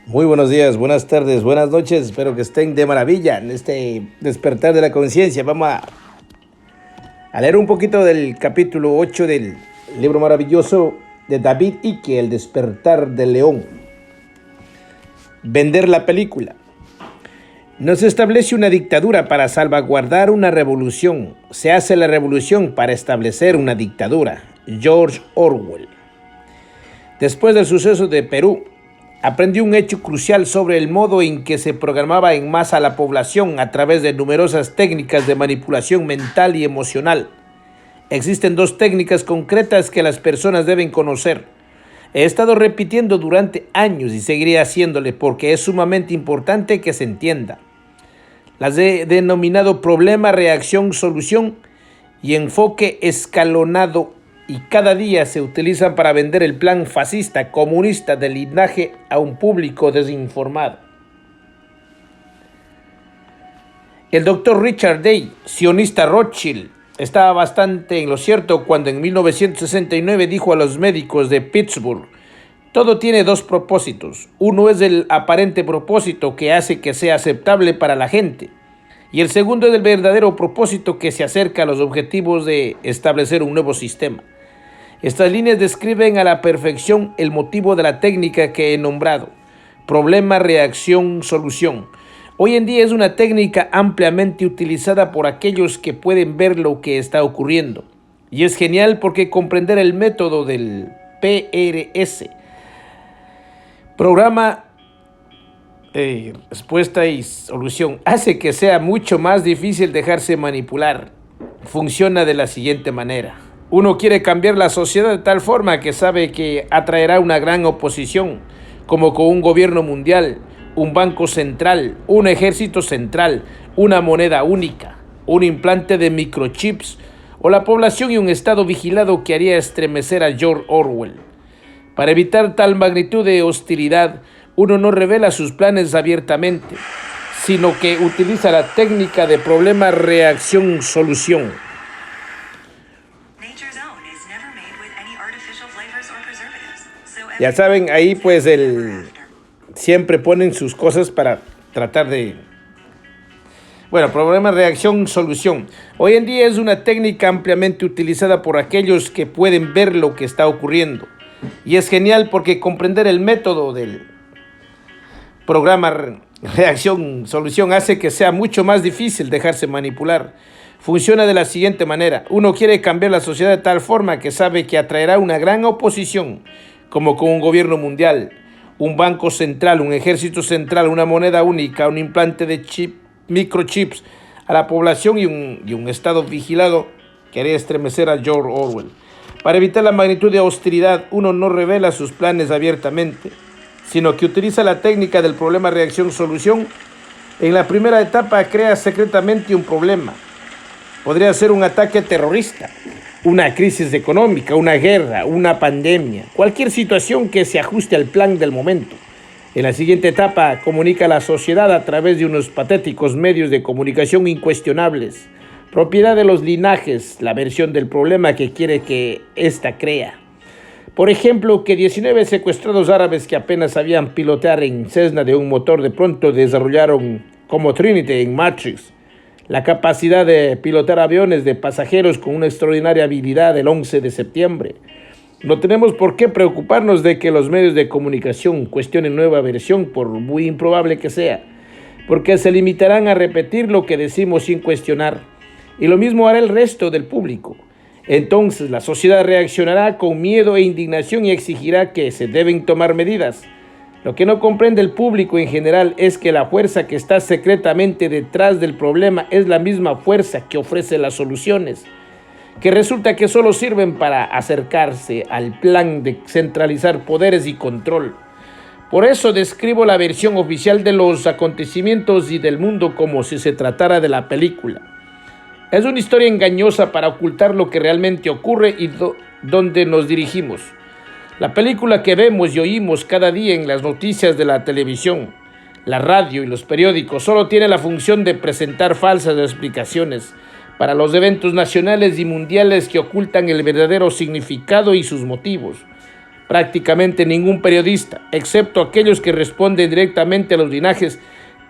Muy buenos días, buenas tardes, buenas noches. Espero que estén de maravilla en este despertar de la conciencia. Vamos a leer un poquito del capítulo 8 del libro maravilloso de David Icke, El despertar del león. Vender la película. No se establece una dictadura para salvaguardar una revolución. Se hace la revolución para establecer una dictadura. George Orwell. Después del suceso de Perú, aprendí un hecho crucial sobre el modo en que se programaba en masa a la población a través de numerosas técnicas de manipulación mental y emocional. Existen dos técnicas concretas que las personas deben conocer. He estado repitiendo durante años y seguiré haciéndole porque es sumamente importante que se entienda. Las he denominado problema, reacción, solución y enfoque escalonado, y cada día se utilizan para vender el plan fascista comunista del linaje a un público desinformado. El doctor Richard Day, sionista Rothschild, estaba bastante en lo cierto cuando en 1969 dijo a los médicos de Pittsburgh: todo tiene dos propósitos. Uno es el aparente propósito que hace que sea aceptable para la gente, y el segundo es el verdadero propósito que se acerca a los objetivos de establecer un nuevo sistema. Estas líneas describen a la perfección el motivo de la técnica que he nombrado: problema, reacción, solución. Hoy en día es una técnica ampliamente utilizada por aquellos que pueden ver lo que está ocurriendo. Y es genial porque comprender el método del PRS, programa, respuesta y solución, hace que sea mucho más difícil dejarse manipular. Funciona de la siguiente manera. Uno quiere cambiar la sociedad de tal forma que sabe que atraerá una gran oposición, como con un gobierno mundial, un banco central, un ejército central, una moneda única, un implante de microchips o la población y un estado vigilado que haría estremecer a George Orwell. Para evitar tal magnitud de hostilidad, uno no revela sus planes abiertamente, sino que utiliza la técnica de problema, reacción, solución. Ya saben, ahí pues siempre ponen sus cosas para tratar de... Bueno, problema, reacción, solución. Hoy en día es una técnica ampliamente utilizada por aquellos que pueden ver lo que está ocurriendo. Y es genial porque comprender el método del programa, reacción, solución hace que sea mucho más difícil dejarse manipular. Funciona de la siguiente manera. Uno quiere cambiar la sociedad de tal forma que sabe que atraerá una gran oposición, como con un gobierno mundial, un banco central, un ejército central, una moneda única, un implante de microchips a la población y un estado vigilado que haría estremecer a George Orwell. Para evitar la magnitud de hostilidad, uno no revela sus planes abiertamente, sino que utiliza la técnica del problema, reacción, solución. En la primera etapa crea secretamente un problema. Podría ser un ataque terrorista, una crisis económica, una guerra, una pandemia, cualquier situación que se ajuste al plan del momento. En la siguiente etapa comunica a la sociedad a través de unos patéticos medios de comunicación incuestionables, propiedad de los linajes, la versión del problema que quiere que ésta crea. Por ejemplo, que 19 secuestrados árabes que apenas sabían pilotear en Cessna de un motor de pronto desarrollaron, como Trinity en Matrix, la capacidad de pilotar aviones de pasajeros con una extraordinaria habilidad el 11 de septiembre. No tenemos por qué preocuparnos de que los medios de comunicación cuestionen nueva versión, por muy improbable que sea, porque se limitarán a repetir lo que decimos sin cuestionar, y lo mismo hará el resto del público. Entonces la sociedad reaccionará con miedo e indignación y exigirá que se deben tomar medidas. Lo que no comprende el público en general es que la fuerza que está secretamente detrás del problema es la misma fuerza que ofrece las soluciones, que resulta que solo sirven para acercarse al plan de centralizar poderes y control. Por eso describo la versión oficial de los acontecimientos y del mundo como si se tratara de la película. Es una historia engañosa para ocultar lo que realmente ocurre y dónde nos dirigimos. La película que vemos y oímos cada día en las noticias de la televisión, la radio y los periódicos solo tiene la función de presentar falsas explicaciones para los eventos nacionales y mundiales que ocultan el verdadero significado y sus motivos. Prácticamente ningún periodista, excepto aquellos que responden directamente a los linajes,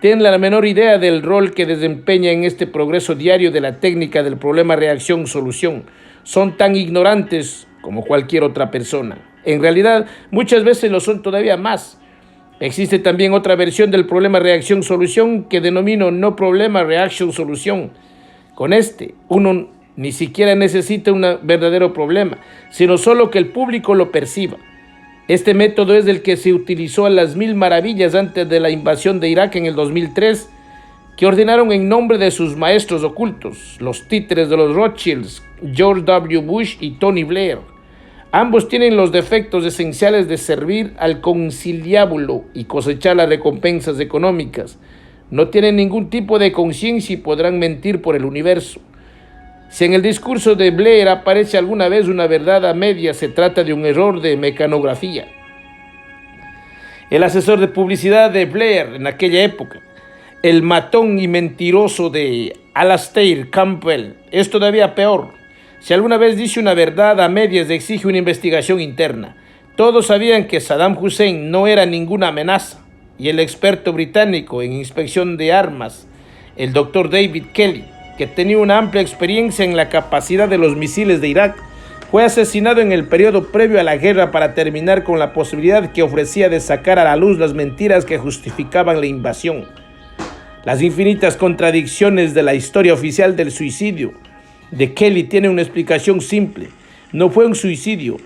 tienen la menor idea del rol que desempeña en este progreso diario de la técnica del problema reacción-solución. Son tan ignorantes como cualquier otra persona. En realidad, muchas veces lo son todavía más. Existe también otra versión del problema reacción-solución que denomino no problema reaction-solución. Con este, uno ni siquiera necesita un verdadero problema, sino solo que el público lo perciba. Este método es el que se utilizó a las mil maravillas antes de la invasión de Irak en el 2003, que ordenaron en nombre de sus maestros ocultos, los títeres de los Rothschilds, George W. Bush y Tony Blair. Ambos tienen los defectos esenciales de servir al conciliábulo y cosechar las recompensas económicas. No tienen ningún tipo de conciencia y podrán mentir por el universo. Si en el discurso de Blair aparece alguna vez una verdad a media, se trata de un error de mecanografía. El asesor de publicidad de Blair en aquella época, el matón y mentiroso de Alastair Campbell, es todavía peor. Si alguna vez dice una verdad a medias, exige una investigación interna. Todos sabían que Saddam Hussein no era ninguna amenaza, y el experto británico en inspección de armas, el Dr. David Kelly, que tenía una amplia experiencia en la capacidad de los misiles de Irak, fue asesinado en el periodo previo a la guerra para terminar con la posibilidad que ofrecía de sacar a la luz las mentiras que justificaban la invasión. Las infinitas contradicciones de la historia oficial del suicidio de Kelly tienen una explicación simple. No fue un suicidio.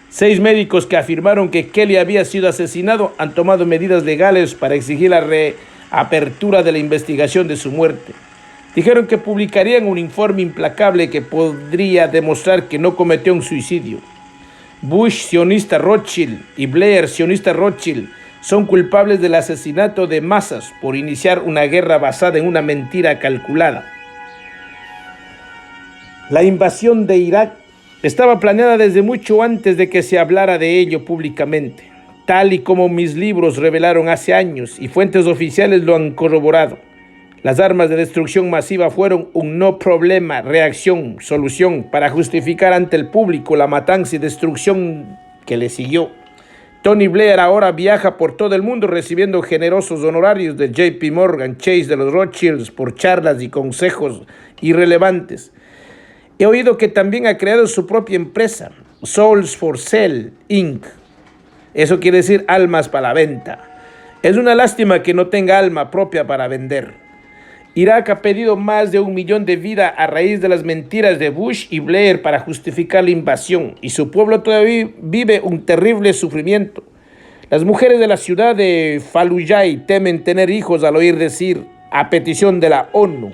6 médicos que afirmaron que Kelly había sido asesinado han tomado medidas legales para exigir la reapertura de la investigación de su muerte. Dijeron que publicarían un informe implacable que podría demostrar que no cometió un suicidio. Bush, sionista Rothschild, y Blair, sionista Rothschild, son culpables del asesinato de masas por iniciar una guerra basada en una mentira calculada. La invasión de Irak estaba planeada desde mucho antes de que se hablara de ello públicamente, tal y como mis libros revelaron hace años y fuentes oficiales lo han corroborado. Las armas de destrucción masiva fueron un no problema, reacción, solución para justificar ante el público la matanza y destrucción que le siguió. Tony Blair ahora viaja por todo el mundo recibiendo generosos honorarios de JP Morgan Chase, de los Rothschilds, por charlas y consejos irrelevantes. He oído que también ha creado su propia empresa, Souls for Sale, Inc. Eso quiere decir almas para la venta. Es una lástima que no tenga alma propia para vender. Irak ha pedido más de 1 millón de vidas a raíz de las mentiras de Bush y Blair para justificar la invasión, y su pueblo todavía vive un terrible sufrimiento. Las mujeres de la ciudad de Fallujah temen tener hijos al oír decir, a petición de la ONU,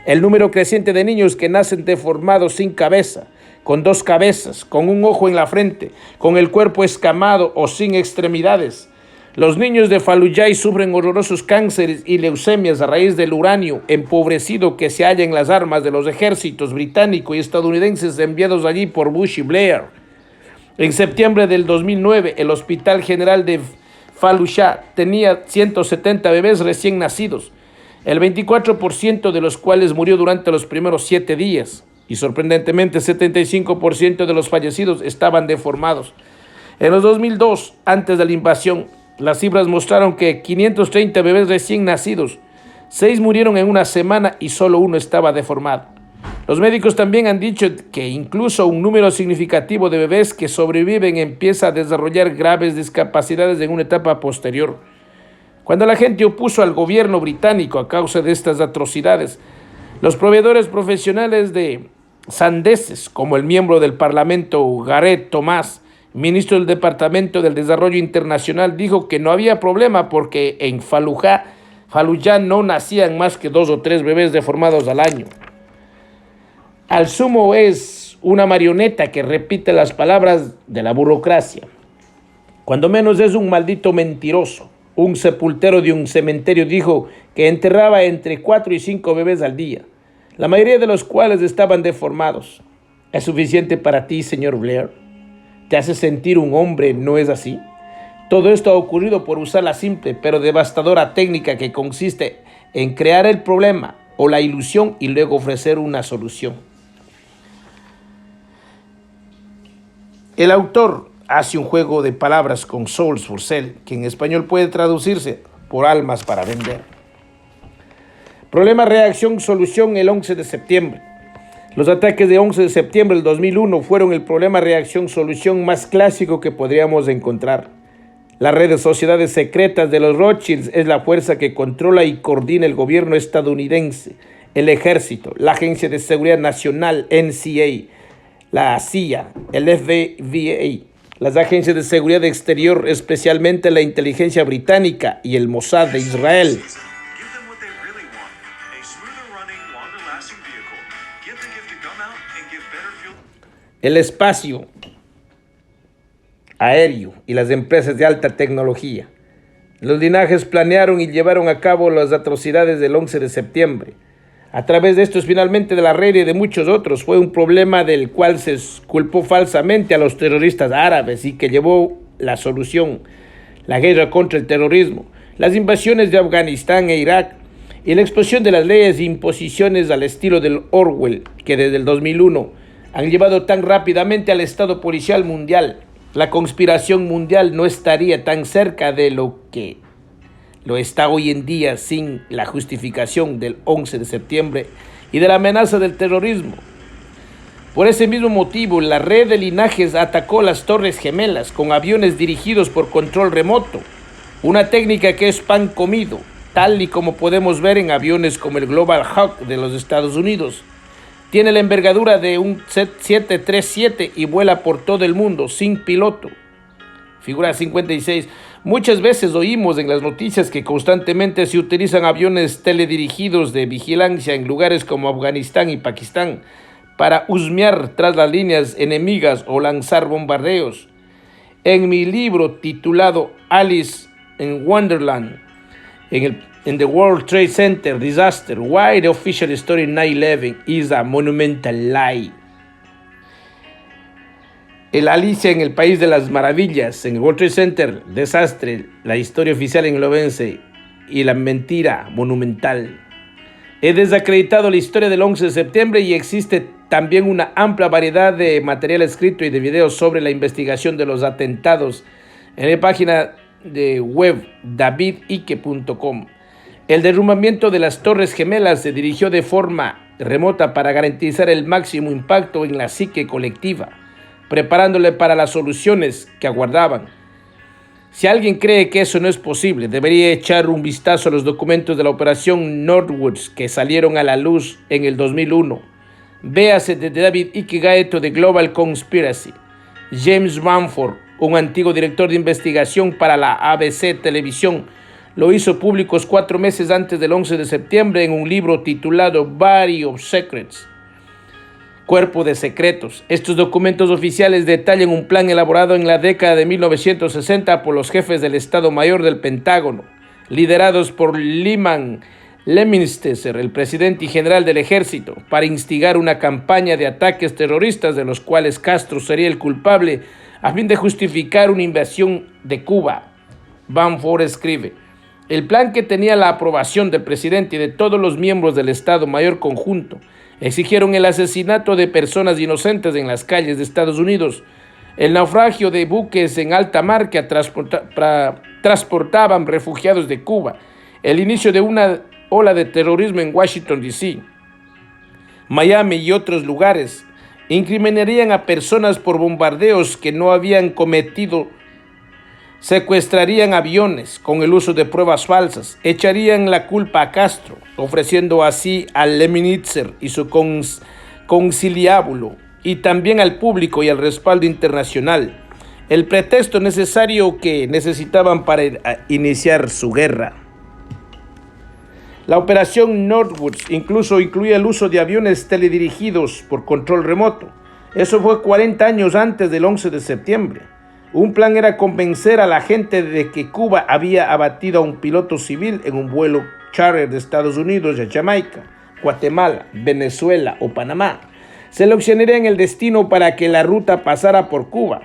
el número creciente de niños que nacen deformados sin cabeza, con 2 cabezas, con un ojo en la frente, con el cuerpo escamado o sin extremidades. Los niños de Fallujah sufren horrorosos cánceres y leucemias a raíz del uranio empobrecido que se halla en las armas de los ejércitos británico y estadounidenses enviados allí por Bush y Blair. En septiembre del 2009, el Hospital General de Fallujah tenía 170 bebés recién nacidos, el 24% de los cuales murió durante los primeros 7 días, y sorprendentemente 75% de los fallecidos estaban deformados. En los 2002, antes de la invasión, las cifras mostraron que 530 bebés recién nacidos, 6 murieron en una semana y solo 1 estaba deformado. Los médicos también han dicho que incluso un número significativo de bebés que sobreviven empieza a desarrollar graves discapacidades en una etapa posterior. Cuando la gente opuso al gobierno británico a causa de estas atrocidades, los proveedores profesionales de sandeces, como el miembro del Parlamento Gareth Thomas, ministro del Departamento del Desarrollo Internacional, dijo que no había problema porque en Fallujah no nacían más que 2 o 3 bebés deformados al año. Al sumo es una marioneta que repite las palabras de la burocracia. Cuando menos es un maldito mentiroso. Un sepultero de un cementerio dijo que enterraba entre 4 y 5 bebés al día, la mayoría de los cuales estaban deformados. ¿Es suficiente para ti, señor Blair? ¿Te hace sentir un hombre, no es así? Todo esto ha ocurrido por usar la simple pero devastadora técnica que consiste en crear el problema o la ilusión y luego ofrecer una solución. El autor hace un juego de palabras con Souls for Sale, que en español puede traducirse por almas para vender. Problema, reacción, solución el 11 de septiembre. Los ataques de 11 de septiembre del 2001 fueron el problema, reacción, solución más clásico que podríamos encontrar. La red de sociedades secretas de los Rothschilds es la fuerza que controla y coordina el gobierno estadounidense, el ejército, la Agencia de Seguridad Nacional, NCA, la CIA, el FBI, las agencias de seguridad exterior, especialmente la inteligencia británica y el Mossad de Israel. El espacio aéreo y las empresas de alta tecnología. Los linajes planearon y llevaron a cabo las atrocidades del 11 de septiembre. A través de estos, finalmente, de la red y de muchos otros, fue un problema del cual se culpó falsamente a los terroristas árabes y que llevó la solución, la guerra contra el terrorismo, las invasiones de Afganistán e Irak y la exposición de las leyes e imposiciones al estilo del Orwell, que desde el 2001 han llevado tan rápidamente al estado policial mundial. La conspiración mundial no estaría tan cerca de lo que lo está hoy en día sin la justificación del 11 de septiembre y de la amenaza del terrorismo. Por ese mismo motivo, la red de linajes atacó las Torres Gemelas con aviones dirigidos por control remoto, una técnica que es pan comido, tal y como podemos ver en aviones como el Global Hawk de los Estados Unidos. Tiene la envergadura de un 737 y vuela por todo el mundo sin piloto. Figura 56. Muchas veces oímos en las noticias que constantemente se utilizan aviones teledirigidos de vigilancia en lugares como Afganistán y Pakistán para husmear tras las líneas enemigas o lanzar bombardeos. En mi libro titulado Alice in Wonderland, en The World Trade Center Disaster, Why the Official Story 9/11 is a Monumental Lie. El Alicia en el País de las Maravillas, en el World Trade Center, desastre, la historia oficial englobense y la mentira monumental. He desacreditado la historia del 11 de septiembre y existe también una amplia variedad de material escrito y de videos sobre la investigación de los atentados en la página de web davidike.com. El derrumbamiento de las Torres Gemelas se dirigió de forma remota para garantizar el máximo impacto en la psique colectiva, preparándole para las soluciones que aguardaban. Si alguien cree que eso no es posible, debería echar un vistazo a los documentos de la operación Northwoods que salieron a la luz en el 2001. Véase de David Icke Guide to the Global Conspiracy. James Bamford, un antiguo director de investigación para la ABC Televisión, lo hizo públicos 4 meses antes del 11 de septiembre en un libro titulado Body of Secrets, Cuerpo de Secretos. Estos documentos oficiales detallan un plan elaborado en la década de 1960 por los jefes del Estado Mayor del Pentágono, liderados por Lyman Lemminster, el presidente y general del ejército, para instigar una campaña de ataques terroristas de los cuales Castro sería el culpable a fin de justificar una invasión de Cuba. Bamford escribe: el plan, que tenía la aprobación del presidente y de todos los miembros del Estado Mayor conjunto, exigieron el asesinato de personas inocentes en las calles de Estados Unidos, el naufragio de buques en alta mar que transportaban refugiados de Cuba, el inicio de una ola de terrorismo en Washington, D.C., Miami y otros lugares. Incriminarían a personas por bombardeos que no habían cometido, secuestrarían aviones con el uso de pruebas falsas, echarían la culpa a Castro, ofreciendo así a Lemminster y su conciliábulo, y también al público y al respaldo internacional, el pretexto necesario que necesitaban para iniciar su guerra. La operación Northwoods incluso incluía el uso de aviones teledirigidos por control remoto. Eso fue 40 años antes del 11 de septiembre. Un plan era convencer a la gente de que Cuba había abatido a un piloto civil en un vuelo charter de Estados Unidos a Jamaica, Guatemala, Venezuela o Panamá. Seleccionarían el destino para que la ruta pasara por Cuba.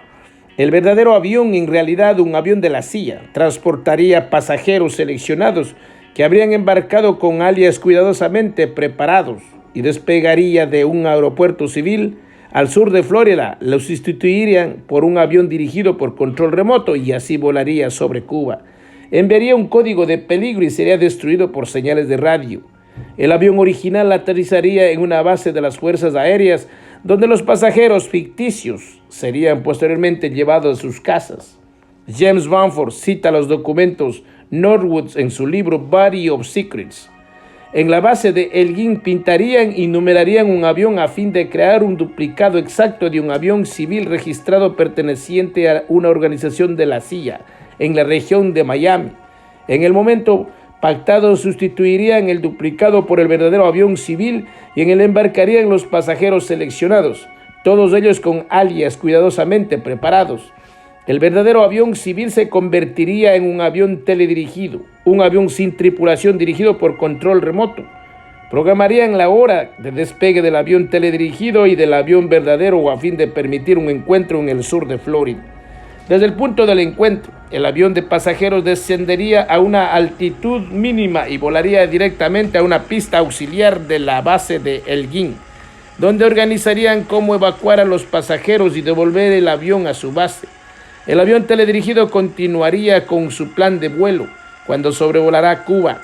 El verdadero avión, en realidad un avión de la CIA, transportaría pasajeros seleccionados que habrían embarcado con alias cuidadosamente preparados y despegaría de un aeropuerto civil al sur de Florida lo sustituirían por un avión dirigido por control remoto y así volaría sobre Cuba. Enviaría un código de peligro y sería destruido por señales de radio. El avión original aterrizaría en una base de las Fuerzas Aéreas, donde los pasajeros ficticios serían posteriormente llevados a sus casas. James Bamford cita los documentos Norwood en su libro Body of Secrets. En la base de Elgin pintarían y numerarían un avión a fin de crear un duplicado exacto de un avión civil registrado perteneciente a una organización de la CIA en la región de Miami. En el momento pactado sustituirían el duplicado por el verdadero avión civil y en él embarcarían los pasajeros seleccionados, todos ellos con alias cuidadosamente preparados. El verdadero avión civil se convertiría en un avión teledirigido, un avión sin tripulación dirigido por control remoto. Programarían la hora de despegue del avión teledirigido y del avión verdadero a fin de permitir un encuentro en el sur de Florida. Desde el punto del encuentro, el avión de pasajeros descendería a una altitud mínima y volaría directamente a una pista auxiliar de la base de Elgin, donde organizarían cómo evacuar a los pasajeros y devolver el avión a su base. El avión teledirigido continuaría con su plan de vuelo cuando sobrevolará Cuba.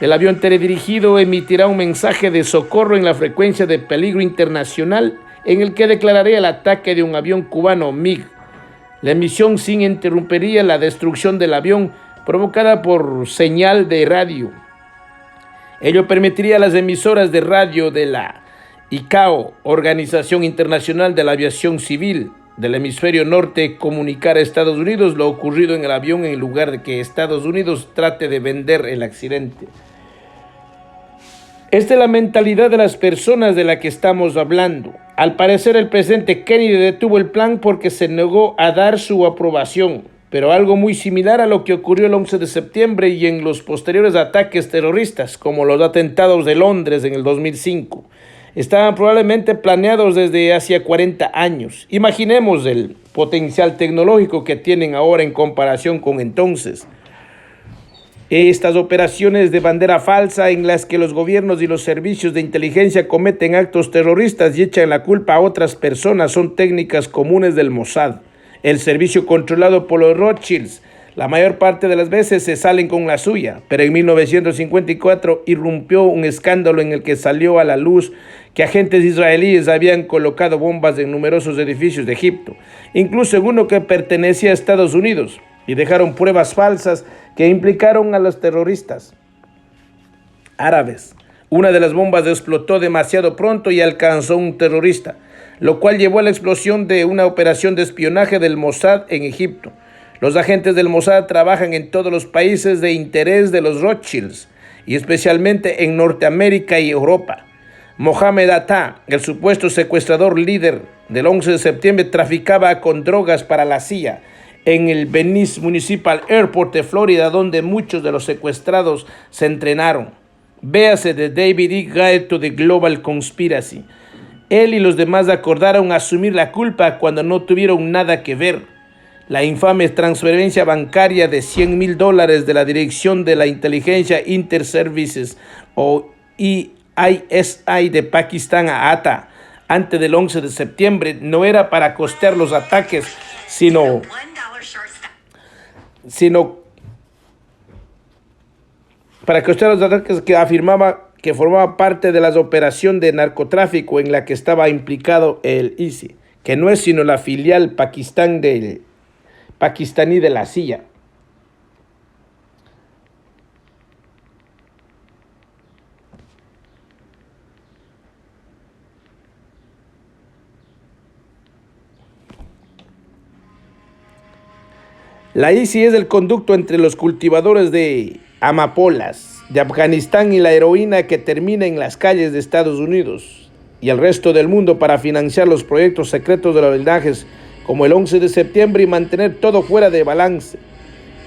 El avión teledirigido emitirá un mensaje de socorro en la frecuencia de peligro internacional en el que declararía el ataque de un avión cubano MiG. La emisión sin interrumpiría la destrucción del avión provocada por señal de radio. Ello permitiría a las emisoras de radio de la ICAO, Organización Internacional de la Aviación Civil, del hemisferio norte comunicar a Estados Unidos lo ocurrido en el avión en lugar de que Estados Unidos trate de vender el accidente. Esta es la mentalidad de las personas de la que estamos hablando. Al parecer el presidente Kennedy detuvo el plan porque se negó a dar su aprobación, pero algo muy similar a lo que ocurrió el 11 de septiembre y en los posteriores ataques terroristas, como los atentados de Londres en el 2005. Estaban probablemente planeados desde hace 40 años. Imaginemos el potencial tecnológico que tienen ahora en comparación con entonces. Estas operaciones de bandera falsa en las que los gobiernos y los servicios de inteligencia cometen actos terroristas y echan la culpa a otras personas son técnicas comunes del Mossad, el servicio controlado por los Rothschilds. La mayor parte de las veces se salen con la suya, pero en 1954 irrumpió un escándalo en el que salió a la luz que agentes israelíes habían colocado bombas en numerosos edificios de Egipto, incluso en uno que pertenecía a Estados Unidos, y dejaron pruebas falsas que implicaron a los terroristas árabes. Una de las bombas explotó demasiado pronto y alcanzó a un terrorista, lo cual llevó a la explosión de una operación de espionaje del Mossad en Egipto. Los agentes del Mossad trabajan en todos los países de interés de los Rothschilds, y especialmente en Norteamérica y Europa. Mohamed Atta, el supuesto secuestrador líder del 11 de septiembre, traficaba con drogas para la CIA en el Venice Municipal Airport de Florida, donde muchos de los secuestrados se entrenaron. Véase de David E. Guide to the Global Conspiracy. Él y los demás acordaron asumir la culpa cuando no tuvieron nada que ver. La infame transferencia bancaria de $100,000 de la Dirección de la Inteligencia Inter-Services o ISI de Pakistán a Atta antes del 11 de septiembre no era para costear los ataques, sino para costear los ataques que afirmaba que formaba parte de las operaciones de narcotráfico en la que estaba implicado el ISI, que no es sino la filial pakistaní de la CIA. La ISI es el conducto entre los cultivadores de amapolas de Afganistán y la heroína que termina en las calles de Estados Unidos y el resto del mundo para financiar los proyectos secretos de los blindajes como el 11 de septiembre y mantener todo fuera de balance.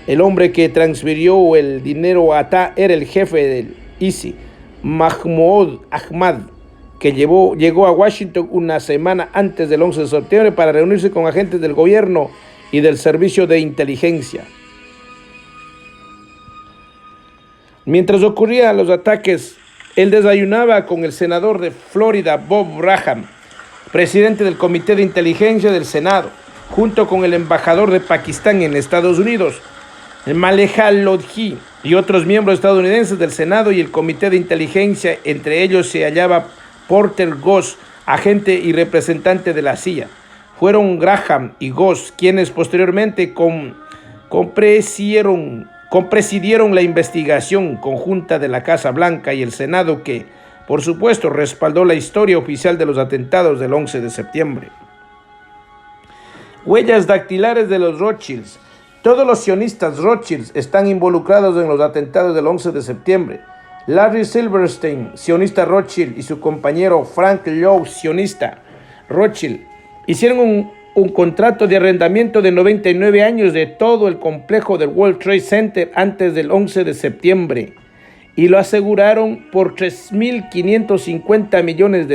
El hombre que transfirió el dinero a Atta era el jefe del ISI, Mahmoud Ahmad, que llegó a Washington una semana antes del 11 de septiembre para reunirse con agentes del gobierno y del servicio de inteligencia. Mientras ocurrían los ataques, él desayunaba con el senador de Florida, Bob Graham, presidente del Comité de Inteligencia del Senado, junto con el embajador de Pakistán en Estados Unidos, Maleha Lodhi, y otros miembros estadounidenses del Senado y el Comité de Inteligencia. Entre ellos se hallaba Porter Goss, agente y representante de la CIA. Fueron Graham y Goss quienes posteriormente compresidieron la investigación conjunta de la Casa Blanca y el Senado, que, por supuesto, respaldó la historia oficial de los atentados del 11 de septiembre. Huellas dactilares de los Rothschilds. Todos los sionistas Rothschilds están involucrados en los atentados del 11 de septiembre. Larry Silverstein, sionista Rothschild, y su compañero Frank Lowe, sionista Rothschild, hicieron un contrato de arrendamiento de 99 años de todo el complejo del World Trade Center antes del 11 de septiembre y lo aseguraron por $3.550 millones.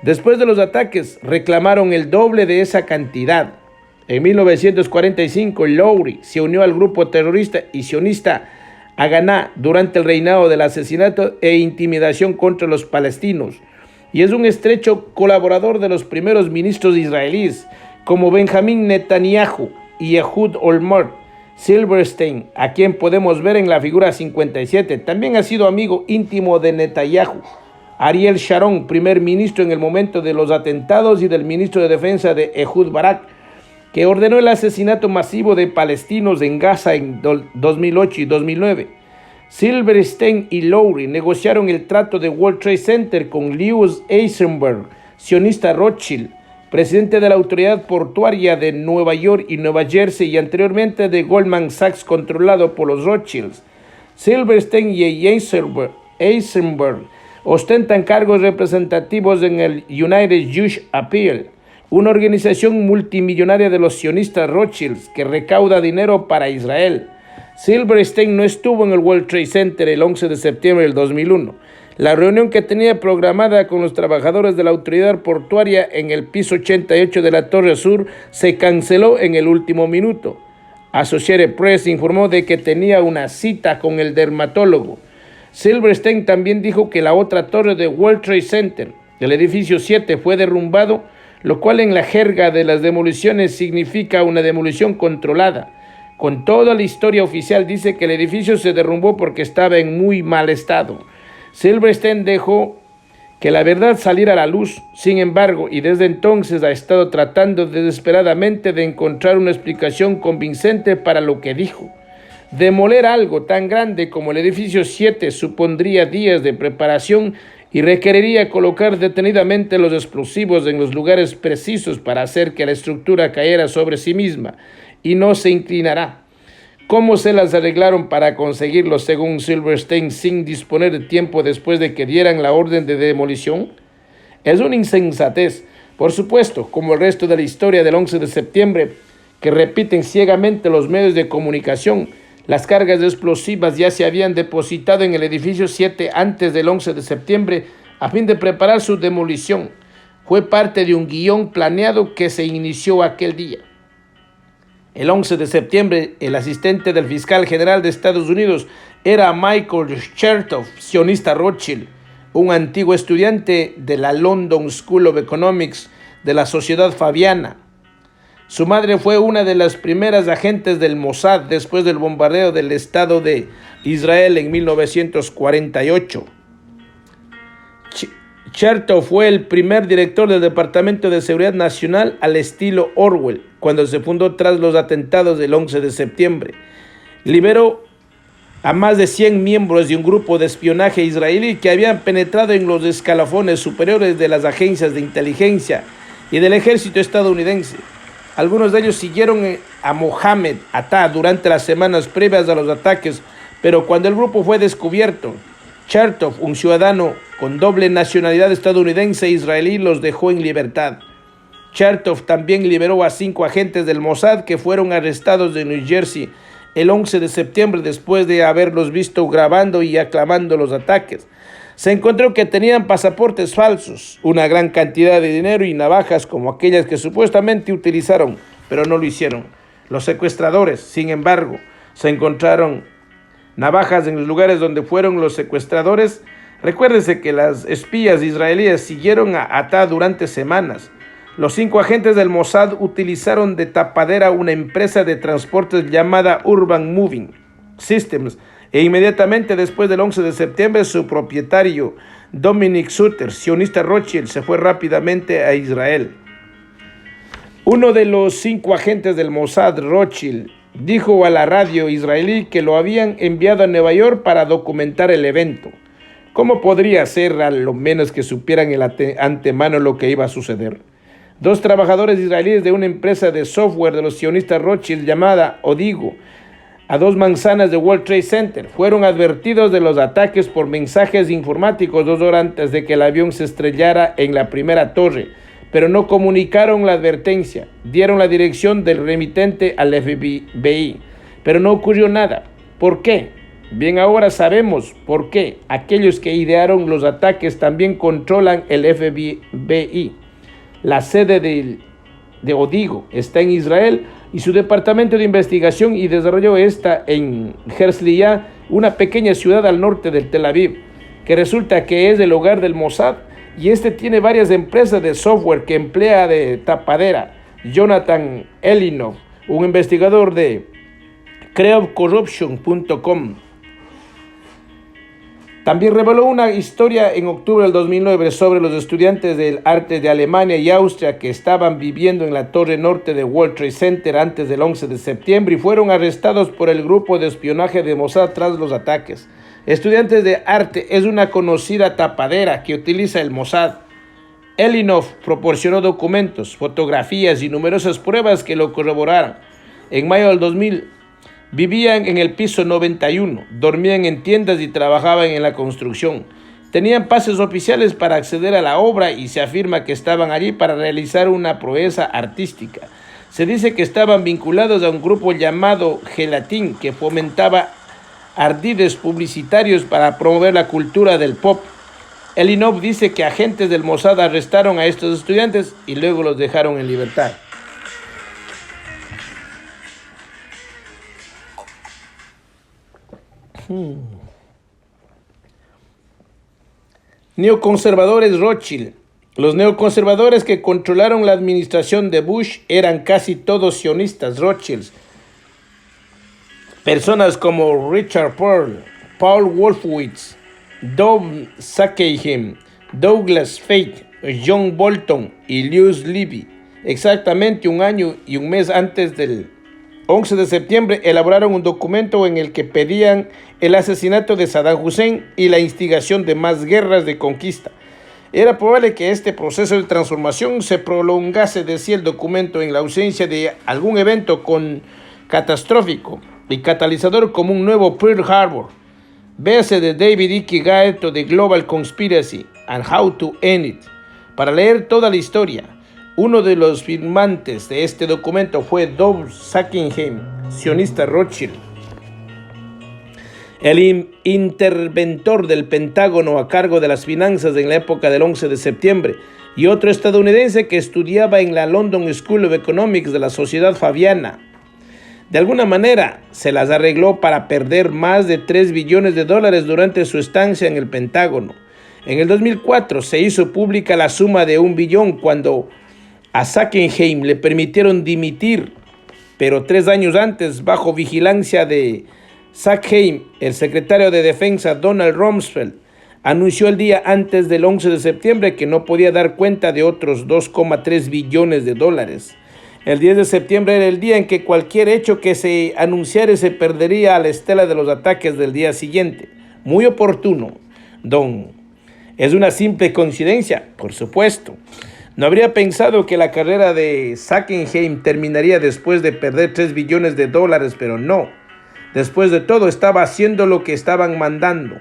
Después de los ataques, reclamaron el doble de esa cantidad. En 1945, Lowry se unió al grupo terrorista y sionista Haganah durante el reinado del asesinato e intimidación contra los palestinos, y es un estrecho colaborador de los primeros ministros israelíes, como Benjamin Netanyahu y Ehud Olmert. Silverstein, a quien podemos ver en la figura 57, también ha sido amigo íntimo de Netanyahu. Ariel Sharon, primer ministro en el momento de los atentados, y del ministro de Defensa de Ehud Barak, que ordenó el asesinato masivo de palestinos en Gaza en 2008 y 2009. Silverstein y Lowry negociaron el trato de World Trade Center con Lewis Eisenberg, sionista Rothschild, presidente de la Autoridad Portuaria de Nueva York y Nueva Jersey, y anteriormente de Goldman Sachs, controlado por los Rothschilds. Silverstein y Eisenberg ostentan cargos representativos en el United Jewish Appeal, una organización multimillonaria de los sionistas Rothschilds que recauda dinero para Israel. Silverstein no estuvo en el World Trade Center el 11 de septiembre del 2001. La reunión que tenía programada con los trabajadores de la autoridad portuaria en el piso 88 de la Torre Sur se canceló en el último minuto. Associated Press informó de que tenía una cita con el dermatólogo. Silverstein también dijo que la otra torre de World Trade Center, el edificio 7, fue derrumbado, lo cual en la jerga de las demoliciones significa una demolición controlada. Con toda la historia oficial dice que el edificio se derrumbó porque estaba en muy mal estado. Silverstein dejó que la verdad saliera a la luz, sin embargo, y desde entonces ha estado tratando desesperadamente de encontrar una explicación convincente para lo que dijo. Demoler algo tan grande como el edificio 7 supondría días de preparación y requeriría colocar detenidamente los explosivos en los lugares precisos para hacer que la estructura cayera sobre sí misma y no se inclinará. ¿Cómo se las arreglaron para conseguirlo, según Silverstein, sin disponer de tiempo después de que dieran la orden de demolición? Es una insensatez, por supuesto, como el resto de la historia del 11 de septiembre, que repiten ciegamente los medios de comunicación. Las cargas explosivas ya se habían depositado en el edificio 7 antes del 11 de septiembre a fin de preparar su demolición. Fue parte de un guión planeado que se inició aquel día. El 11 de septiembre, el asistente del fiscal general de Estados Unidos era Michael Chertoff, sionista Rothschild, un antiguo estudiante de la London School of Economics de la Sociedad Fabiana. Su madre fue una de las primeras agentes del Mossad después del bombardeo del Estado de Israel en 1948. Chertoff fue el primer director del Departamento de Seguridad Nacional al estilo Orwell, cuando se fundó tras los atentados del 11 de septiembre. Liberó a más de 100 miembros de un grupo de espionaje israelí que habían penetrado en los escalafones superiores de las agencias de inteligencia y del ejército estadounidense. Algunos de ellos siguieron a Mohammed Atta durante las semanas previas a los ataques, pero cuando el grupo fue descubierto, Chertoff, un ciudadano con doble nacionalidad estadounidense e israelí, los dejó en libertad. Chertoff también liberó a 5 agentes del Mossad que fueron arrestados en New Jersey el 11 de septiembre después de haberlos visto grabando y aclamando los ataques. Se encontró que tenían pasaportes falsos, una gran cantidad de dinero y navajas como aquellas que supuestamente utilizaron, pero no lo hicieron. Los secuestradores, sin embargo, se encontraron navajas en los lugares donde fueron los secuestradores, Recuérdese que las espías israelíes siguieron a Atta durante semanas. Los 5 agentes del Mossad utilizaron de tapadera una empresa de transportes llamada Urban Moving Systems e inmediatamente después del 11 de septiembre su propietario Dominic Sutter, sionista Rothschild, se fue rápidamente a Israel. Uno de los 5 agentes del Mossad, Rothschild, dijo a la radio israelí que lo habían enviado a Nueva York para documentar el evento. ¿Cómo podría ser a lo menos que supieran el antemano lo que iba a suceder? 2 trabajadores israelíes de una empresa de software de los sionistas Rothschild llamada Odigo, a 2 manzanas de World Trade Center, fueron advertidos de los ataques por mensajes informáticos 2 horas antes de que el avión se estrellara en la primera torre, pero no comunicaron la advertencia. Dieron la dirección del remitente al FBI, pero no ocurrió nada. ¿Por qué? Bien, ahora sabemos por qué. Aquellos que idearon los ataques también controlan el FBI. La sede de Odigo está en Israel y su departamento de investigación y desarrollo está en Herzliya, una pequeña ciudad al norte de Tel Aviv, que resulta que es el hogar del Mossad, y este tiene varias empresas de software que emplea de tapadera. Jonathan Elinov, un investigador de creocorruption.com, también reveló una historia en octubre del 2009 sobre los estudiantes de arte de Alemania y Austria que estaban viviendo en la torre norte de World Trade Center antes del 11 de septiembre y fueron arrestados por el grupo de espionaje de Mossad tras los ataques. Estudiantes de arte es una conocida tapadera que utiliza el Mossad. Elinov proporcionó documentos, fotografías y numerosas pruebas que lo corroboraron. En mayo del 2000, vivían en el piso 91, dormían en tiendas y trabajaban en la construcción. Tenían pases oficiales para acceder a la obra y se afirma que estaban allí para realizar una proeza artística. Se dice que estaban vinculados a un grupo llamado Gelatin que fomentaba ardides publicitarios para promover la cultura del pop. Elinov dice que agentes del Mossad arrestaron a estos estudiantes y luego los dejaron en libertad. Neoconservadores Rothschild. Los neoconservadores que controlaron la administración de Bush eran casi todos sionistas Rothschilds. Personas como Richard Pearl, Paul Wolfowitz, Dov Zakheim, Douglas Feith, John Bolton y Lewis Levy. Exactamente un año y un mes antes del 11 de septiembre elaboraron un documento en el que pedían el asesinato de Saddam Hussein y la instigación de más guerras de conquista. Era probable que este proceso de transformación se prolongase, decía el documento, en la ausencia de algún evento catastrófico y catalizador como un nuevo Pearl Harbor. Véase de David Icke Gaeto de Global Conspiracy and How to End It para leer toda la historia. Uno de los firmantes de este documento fue Dov Zakheim, sionista Rothschild. El interventor del Pentágono a cargo de las finanzas en la época del 11 de septiembre y otro estadounidense que estudiaba en la London School of Economics de la Sociedad Fabiana. De alguna manera se las arregló para perder más de $3 billones durante su estancia en el Pentágono. En el 2004 se hizo pública la suma de $1 billón cuando a Zakheim le permitieron dimitir, pero 3 años antes, bajo vigilancia de Zakheim, el secretario de Defensa Donald Rumsfeld anunció el día antes del 11 de septiembre que no podía dar cuenta de otros $2,3 billones. El 10 de septiembre era el día en que cualquier hecho que se anunciara se perdería a la estela de los ataques del día siguiente. Muy oportuno, Don. ¿Es una simple coincidencia? Por supuesto. No habría pensado que la carrera de Zakheim terminaría después de perder $3 billones, pero no. Después de todo, estaba haciendo lo que estaban mandando.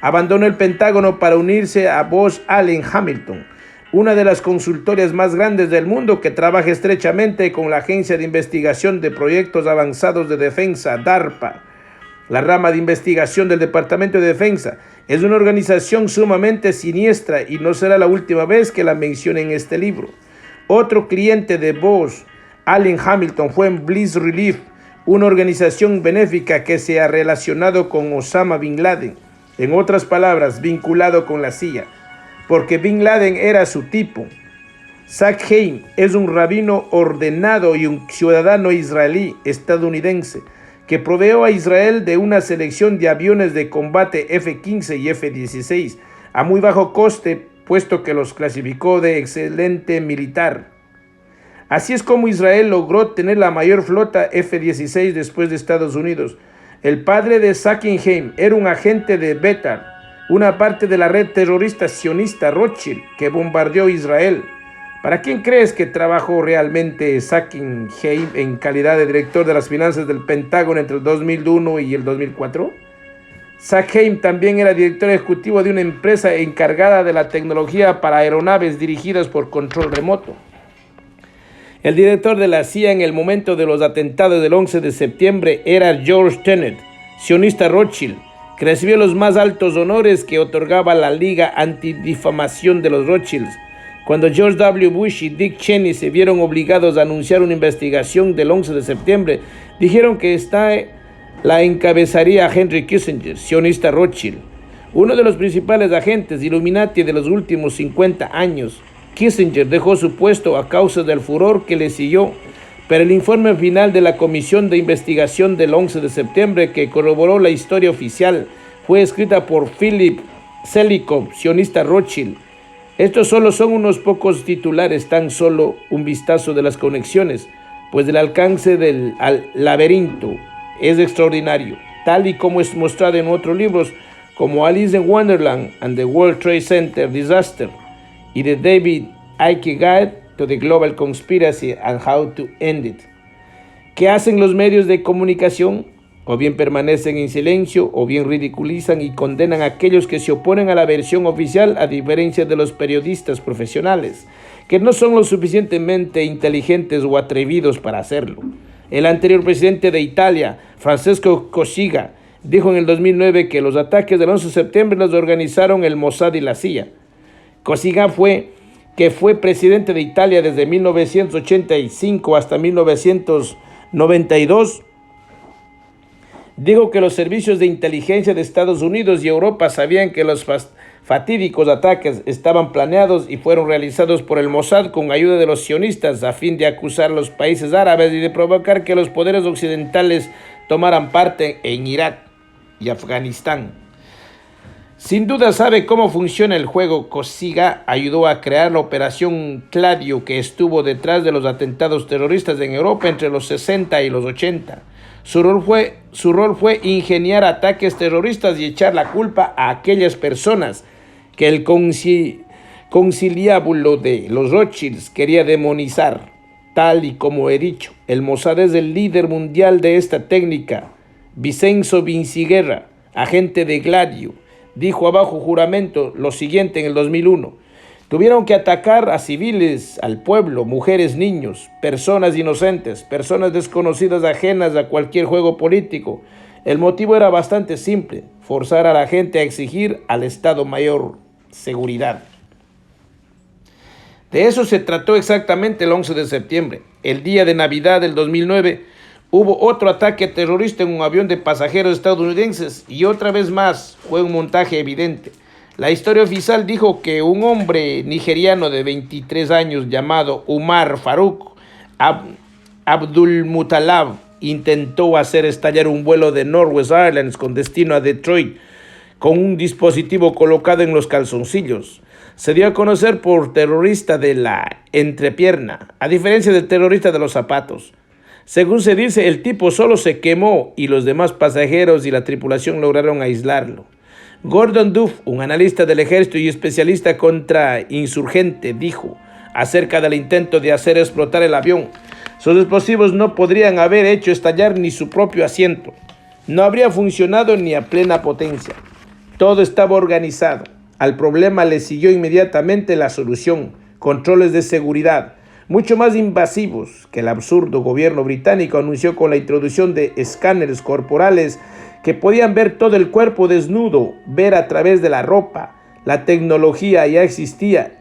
Abandonó el Pentágono para unirse a Booz Allen Hamilton, una de las consultorías más grandes del mundo que trabaja estrechamente con la Agencia de Investigación de Proyectos Avanzados de Defensa, DARPA. La rama de investigación del Departamento de Defensa es una organización sumamente siniestra y no será la última vez que la mencione en este libro. Otro cliente de Booz Allen Hamilton fue en Bliss Relief, una organización benéfica que se ha relacionado con Osama Bin Laden. En otras palabras, vinculado con la CIA, porque Bin Laden era su tipo. Zach Haim es un rabino ordenado y un ciudadano israelí estadounidense que proveó a Israel de una selección de aviones de combate F-15 y F-16 a muy bajo coste, puesto que los clasificó de excelente militar. Así es como Israel logró tener la mayor flota F-16 después de Estados Unidos. El padre de Zach Haim era un agente de Betar, una parte de la red terrorista sionista Rothschild que bombardeó Israel. ¿Para quién crees que trabajó realmente Zach Haim en calidad de director de las finanzas del Pentágono entre el 2001 y el 2004? Zach Haim también era director ejecutivo de una empresa encargada de la tecnología para aeronaves dirigidas por control remoto. El director de la CIA en el momento de los atentados del 11 de septiembre era George Tenet, sionista Rothschild, que recibió los más altos honores que otorgaba la Liga Antidifamación de los Rothschilds. Cuando George W. Bush y Dick Cheney se vieron obligados a anunciar una investigación del 11 de septiembre, dijeron que la encabezaría Henry Kissinger, sionista Rothschild, uno de los principales agentes Illuminati de los últimos 50 años. Kissinger dejó su puesto a causa del furor que le siguió, pero el informe final de la Comisión de Investigación del 11 de septiembre, que corroboró la historia oficial, fue escrita por Philip Zelikow, sionista Rothschild. Estos solo son unos pocos titulares, tan solo un vistazo de las conexiones, pues el alcance del laberinto es extraordinario, tal y como es mostrado en otros libros como Alice in Wonderland and the World Trade Center Disaster y de David Icke Guide to the Global Conspiracy and How to End It. ¿Qué hacen los medios de comunicación? O bien permanecen en silencio, o bien ridiculizan y condenan a aquellos que se oponen a la versión oficial, a diferencia de los periodistas profesionales, que no son lo suficientemente inteligentes o atrevidos para hacerlo. El anterior presidente de Italia, Francesco Cossiga, dijo en el 2009 que los ataques del 11 de septiembre los organizaron el Mossad y la CIA. Cossiga fue presidente de Italia desde 1985 hasta 1992. Dijo que los servicios de inteligencia de Estados Unidos y Europa sabían que los fatídicos ataques estaban planeados y fueron realizados por el Mossad con ayuda de los sionistas a fin de acusar a los países árabes y de provocar que los poderes occidentales tomaran parte en Irak y Afganistán. Sin duda sabe cómo funciona el juego. Cossiga ayudó a crear la Operación Gladio, que estuvo detrás de los atentados terroristas en Europa entre los 60 y los 80. Su rol fue ingeniar ataques terroristas y echar la culpa a aquellas personas que el conciliábulo de los Rothschilds quería demonizar. Tal y como he dicho, el Mossad es el líder mundial de esta técnica. Vincenzo Vinciguerra, agente de Gladio, dijo bajo juramento lo siguiente en el 2001. Tuvieron que atacar a civiles, al pueblo, mujeres, niños, personas inocentes, personas desconocidas ajenas a cualquier juego político. El motivo era bastante simple: forzar a la gente a exigir al Estado mayor seguridad. De eso se trató exactamente el 11 de septiembre. El día de Navidad del 2009 hubo otro ataque terrorista en un avión de pasajeros estadounidenses y otra vez más fue un montaje evidente. La historia oficial dijo que un hombre nigeriano de 23 años llamado Umar Farouk Abdulmutalab intentó hacer estallar un vuelo de Northwest Airlines con destino a Detroit con un dispositivo colocado en los calzoncillos. Se dio a conocer por terrorista de la entrepierna, a diferencia del terrorista de los zapatos. Según se dice, el tipo solo se quemó y los demás pasajeros y la tripulación lograron aislarlo. Gordon Duff, un analista del ejército y especialista contrainsurgente, dijo acerca del intento de hacer explotar el avión: sus explosivos no podrían haber hecho estallar ni su propio asiento. No habría funcionado ni a plena potencia. Todo estaba organizado. Al problema le siguió inmediatamente la solución: controles de seguridad, mucho más invasivos que el absurdo gobierno británico anunció con la introducción de escáneres corporales que podían ver todo el cuerpo desnudo, ver a través de la ropa. La tecnología ya existía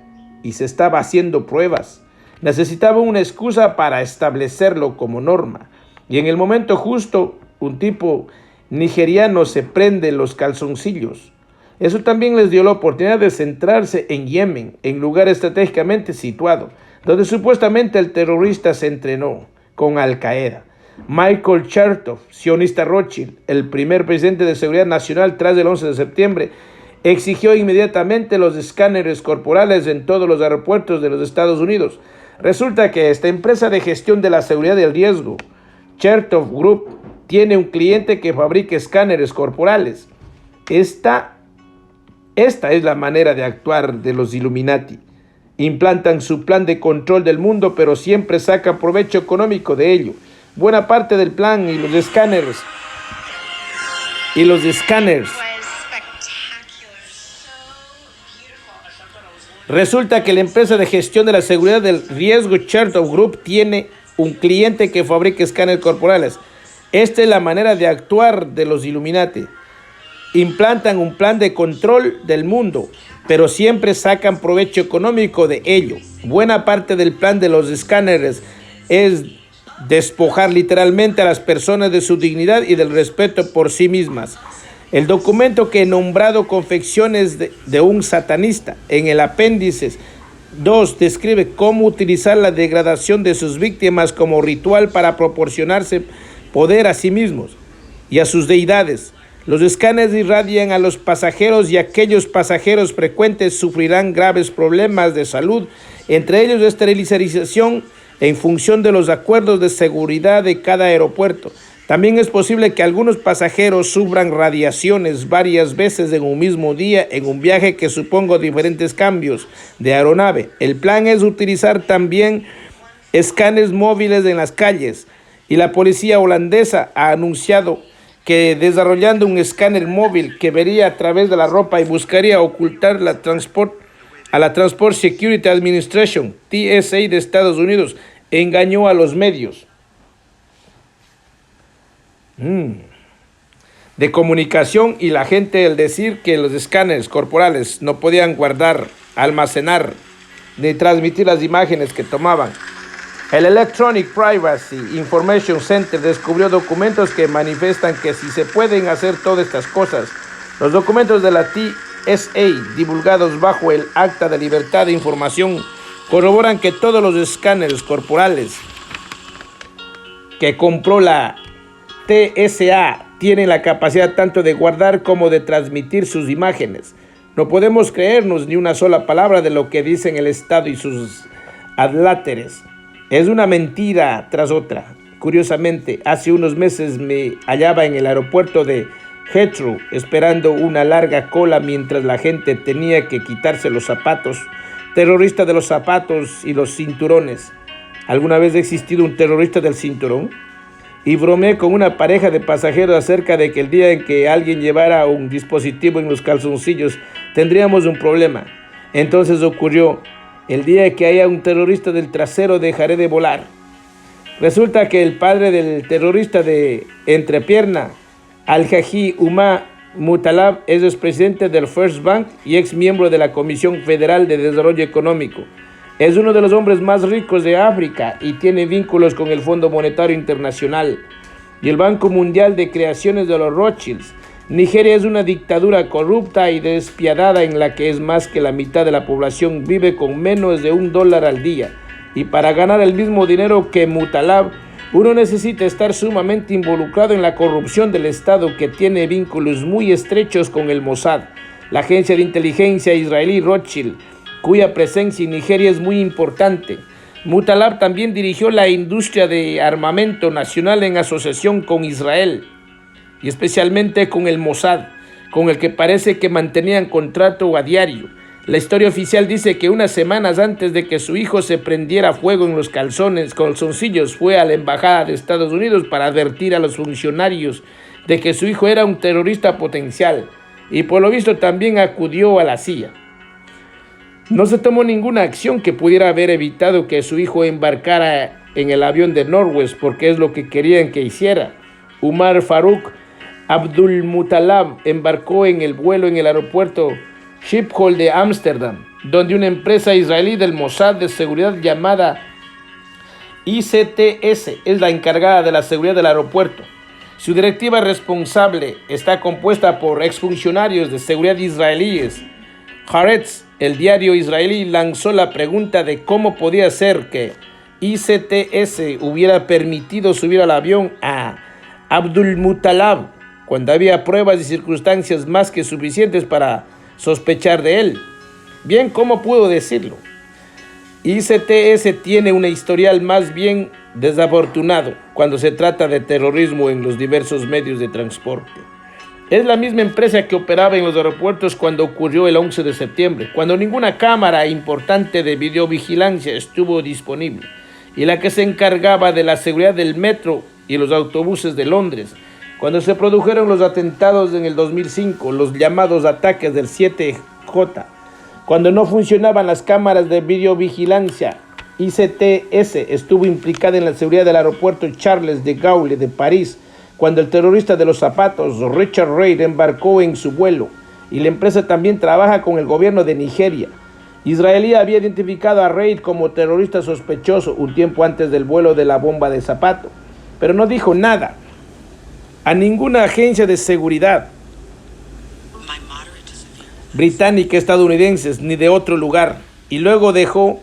y se estaba haciendo pruebas. Necesitaba una excusa para establecerlo como norma. Y en el momento justo, un tipo nigeriano se prende los calzoncillos. Eso también les dio la oportunidad de centrarse en Yemen, en lugar estratégicamente situado, donde supuestamente el terrorista se entrenó con Al-Qaeda. Michael Chertoff, sionista Rothschild, el primer presidente de Seguridad Nacional tras el 11 de septiembre, exigió inmediatamente los escáneres corporales en todos los aeropuertos de los Estados Unidos. Resulta que esta empresa de gestión de la seguridad y el riesgo, Chertoff Group, tiene un cliente que fabrica escáneres corporales. Esta es la manera de actuar de los Illuminati. Implantan su plan de control del mundo, pero siempre sacan provecho económico de ello. Buena parte del plan y los escáneres. Resulta que la empresa de gestión de la seguridad del riesgo Chertoff Group tiene un cliente que fabrica escáneres corporales. Esta es la manera de actuar de los Illuminati. Implantan un plan de control del mundo, pero siempre sacan provecho económico de ello. Buena parte del plan de los escáneres es despojar literalmente a las personas de su dignidad y del respeto por sí mismas. El documento que he nombrado Confecciones de un satanista en el apéndice 2 describe cómo utilizar la degradación de sus víctimas como ritual para proporcionarse poder a sí mismos y a sus deidades. Los escáneres irradian a los pasajeros y aquellos pasajeros frecuentes sufrirán graves problemas de salud, entre ellos esterilización en función de los acuerdos de seguridad de cada aeropuerto. También es posible que algunos pasajeros sufran radiaciones varias veces en un mismo día en un viaje que suponga diferentes cambios de aeronave. El plan es utilizar también escáneres móviles en las calles y la policía holandesa ha anunciado que desarrollando un escáner móvil que vería a través de la ropa y buscaría ocultar a la Transport Security Administration, TSA de Estados Unidos, engañó a los medios de comunicación y la gente al decir que los escáneres corporales no podían guardar, almacenar ni transmitir las imágenes que tomaban. El Electronic Privacy Information Center descubrió documentos que manifiestan que si se pueden hacer todas estas cosas, los documentos de la TSA divulgados bajo el Acta de Libertad de Información corroboran que todos los escáneres corporales que compró la TSA tienen la capacidad tanto de guardar como de transmitir sus imágenes. No podemos creernos ni una sola palabra de lo que dicen el Estado y sus adláteres. Es una mentira tras otra. Curiosamente, hace unos meses me hallaba en el aeropuerto de Heathrow esperando una larga cola mientras la gente tenía que quitarse los zapatos. Terrorista de los zapatos y los cinturones. ¿Alguna vez ha existido un terrorista del cinturón? Y bromeé con una pareja de pasajeros acerca de que el día en que alguien llevara un dispositivo en los calzoncillos tendríamos un problema. Entonces ocurrió: el día que haya un terrorista del trasero dejaré de volar. Resulta que el padre del terrorista de entrepierna, Al-Haji Umar Mutalab, es expresidente del First Bank y ex miembro de la Comisión Federal de Desarrollo Económico. Es uno de los hombres más ricos de África y tiene vínculos con el Fondo Monetario Internacional y el Banco Mundial de Creaciones de los Rothschilds. Nigeria es una dictadura corrupta y despiadada en la que es más que la mitad de la población vive con menos de $1 al día. Y para ganar el mismo dinero que Mutalab, uno necesita estar sumamente involucrado en la corrupción del Estado, que tiene vínculos muy estrechos con el Mossad, la agencia de inteligencia israelí Rothschild, cuya presencia en Nigeria es muy importante. Mutalab también dirigió la industria de armamento nacional en asociación con Israel y especialmente con el Mossad, con el que parece que mantenían contrato a diario. La historia oficial dice que unas semanas antes de que su hijo se prendiera fuego en los calzoncillos, fue a la embajada de Estados Unidos para advertir a los funcionarios de que su hijo era un terrorista potencial, y por lo visto también acudió a la CIA. No se tomó ninguna acción que pudiera haber evitado que su hijo embarcara en el avión de Northwest, porque es lo que querían que hiciera. Umar Farouk Abdul Mutalab embarcó en el vuelo en el aeropuerto Schiphol de Ámsterdam, donde una empresa israelí del Mossad de seguridad llamada ICTS es la encargada de la seguridad del aeropuerto. Su directiva responsable está compuesta por exfuncionarios de seguridad israelíes. Haaretz, el diario israelí, lanzó la pregunta de cómo podía ser que ICTS hubiera permitido subir al avión a Abdulmutallab cuando había pruebas y circunstancias más que suficientes para sospechar de él. Bien, ¿cómo puedo decirlo? ICTS tiene un historial más bien desafortunado cuando se trata de terrorismo en los diversos medios de transporte. Es la misma empresa que operaba en los aeropuertos cuando ocurrió el 11 de septiembre, cuando ninguna cámara importante de videovigilancia estuvo disponible, y la que se encargaba de la seguridad del metro y los autobuses de Londres, cuando se produjeron los atentados en el 2005, los llamados ataques del 7J, cuando no funcionaban las cámaras de videovigilancia. ICTS estuvo implicada en la seguridad del aeropuerto Charles de Gaulle de París, cuando el terrorista de los zapatos, Richard Reid, embarcó en su vuelo, y la empresa también trabaja con el gobierno de Nigeria. Israelí había identificado a Reid como terrorista sospechoso un tiempo antes del vuelo de la bomba de zapato, pero no dijo nada a ninguna agencia de seguridad británica, estadounidenses, ni de otro lugar, y luego dejó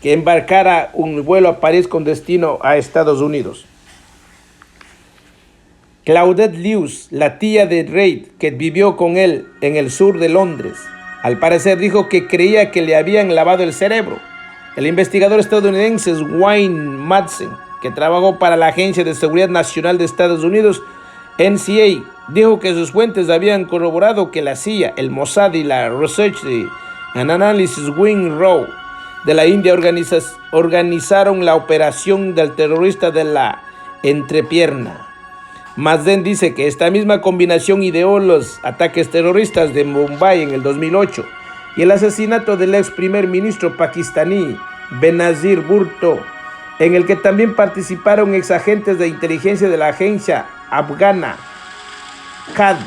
que embarcara un vuelo a París con destino a Estados Unidos. Claudette Lewis, la tía de Reid, que vivió con él en el sur de Londres, al parecer dijo que creía que le habían lavado el cerebro. El investigador estadounidense Wayne Madsen, que trabajó para la Agencia de Seguridad Nacional de Estados Unidos, NSA, dijo que sus fuentes habían corroborado que la CIA, el Mossad y la Research and Analysis Wing Row de la India organizaron la operación del terrorista de la entrepierna. Madsen dice que esta misma combinación ideó los ataques terroristas de Mumbai en el 2008 y el asesinato del ex primer ministro pakistaní Benazir Bhutto, en el que también participaron exagentes de inteligencia de la agencia afgana CAD.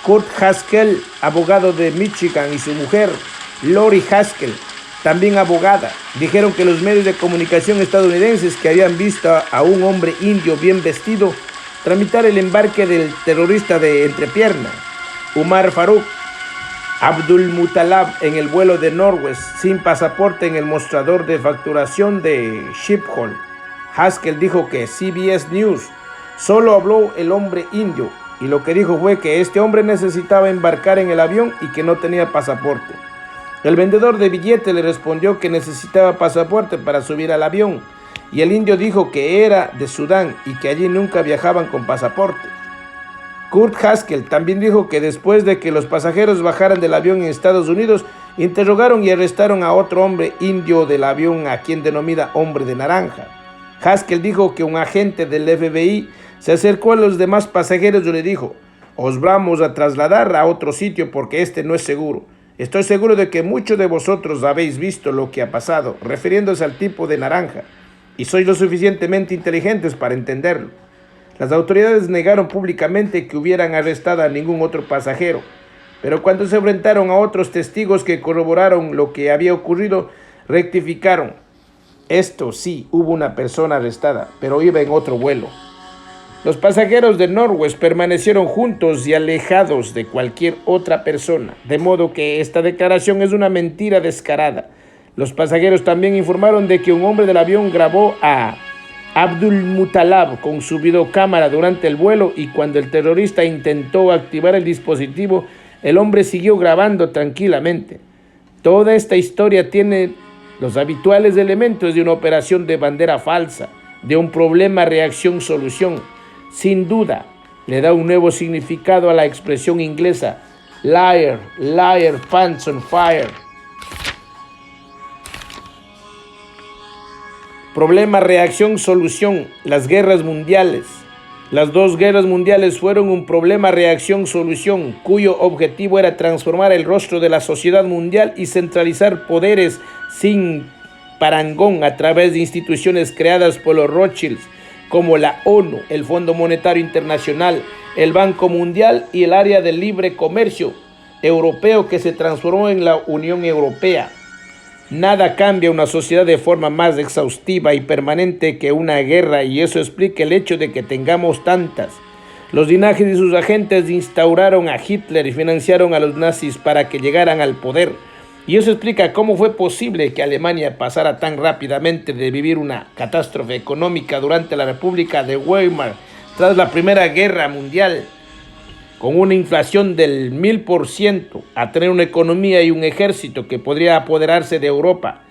Kurt Haskell, abogado de Michigan, y su mujer Lori Haskell, también abogada, dijeron que los medios de comunicación estadounidenses que habían visto a un hombre indio bien vestido tramitar el embarque del terrorista de entrepierna, Umar Farouk Abdulmutallab, en el vuelo de Northwest sin pasaporte en el mostrador de facturación de Schiphol. Haskell dijo que CBS News solo habló el hombre indio y lo que dijo fue que este hombre necesitaba embarcar en el avión y que no tenía pasaporte. El vendedor de billetes le respondió que necesitaba pasaporte para subir al avión y el indio dijo que era de Sudán y que allí nunca viajaban con pasaporte. Kurt Haskell también dijo que después de que los pasajeros bajaran del avión en Estados Unidos, interrogaron y arrestaron a otro hombre indio del avión, a quien denomina hombre de naranja. Haskell dijo que un agente del FBI se acercó a los demás pasajeros y le dijo: os vamos a trasladar a otro sitio porque este no es seguro. Estoy seguro de que muchos de vosotros habéis visto lo que ha pasado, refiriéndose al tipo de naranja, y sois lo suficientemente inteligentes para entenderlo. Las autoridades negaron públicamente que hubieran arrestado a ningún otro pasajero, pero cuando se enfrentaron a otros testigos que corroboraron lo que había ocurrido, rectificaron. Esto sí, hubo una persona arrestada, pero iba en otro vuelo. Los pasajeros de Northwest permanecieron juntos y alejados de cualquier otra persona, de modo que esta declaración es una mentira descarada. Los pasajeros también informaron de que un hombre del avión grabó a Abdulmutallab con su videocámara durante el vuelo y cuando el terrorista intentó activar el dispositivo, el hombre siguió grabando tranquilamente. Toda esta historia tiene los habituales elementos de una operación de bandera falsa, de un problema reacción-solución. Sin duda, le da un nuevo significado a la expresión inglesa liar, liar, pants on fire. Problema, reacción, solución. Las guerras mundiales. Las dos guerras mundiales fueron un problema, reacción, solución, cuyo objetivo era transformar el rostro de la sociedad mundial y centralizar poderes sin parangón a través de instituciones creadas por los Rothschilds, como la ONU, el Fondo Monetario Internacional, el Banco Mundial y el Área de Libre Comercio Europeo, que se transformó en la Unión Europea. Nada cambia una sociedad de forma más exhaustiva y permanente que una guerra, y eso explica el hecho de que tengamos tantas. Los linajes y sus agentes instauraron a Hitler y financiaron a los nazis para que llegaran al poder. Y eso explica cómo fue posible que Alemania pasara tan rápidamente de vivir una catástrofe económica durante la República de Weimar tras la Primera Guerra Mundial, con una inflación del 1000%, a tener una economía y un ejército que podría apoderarse de Europa.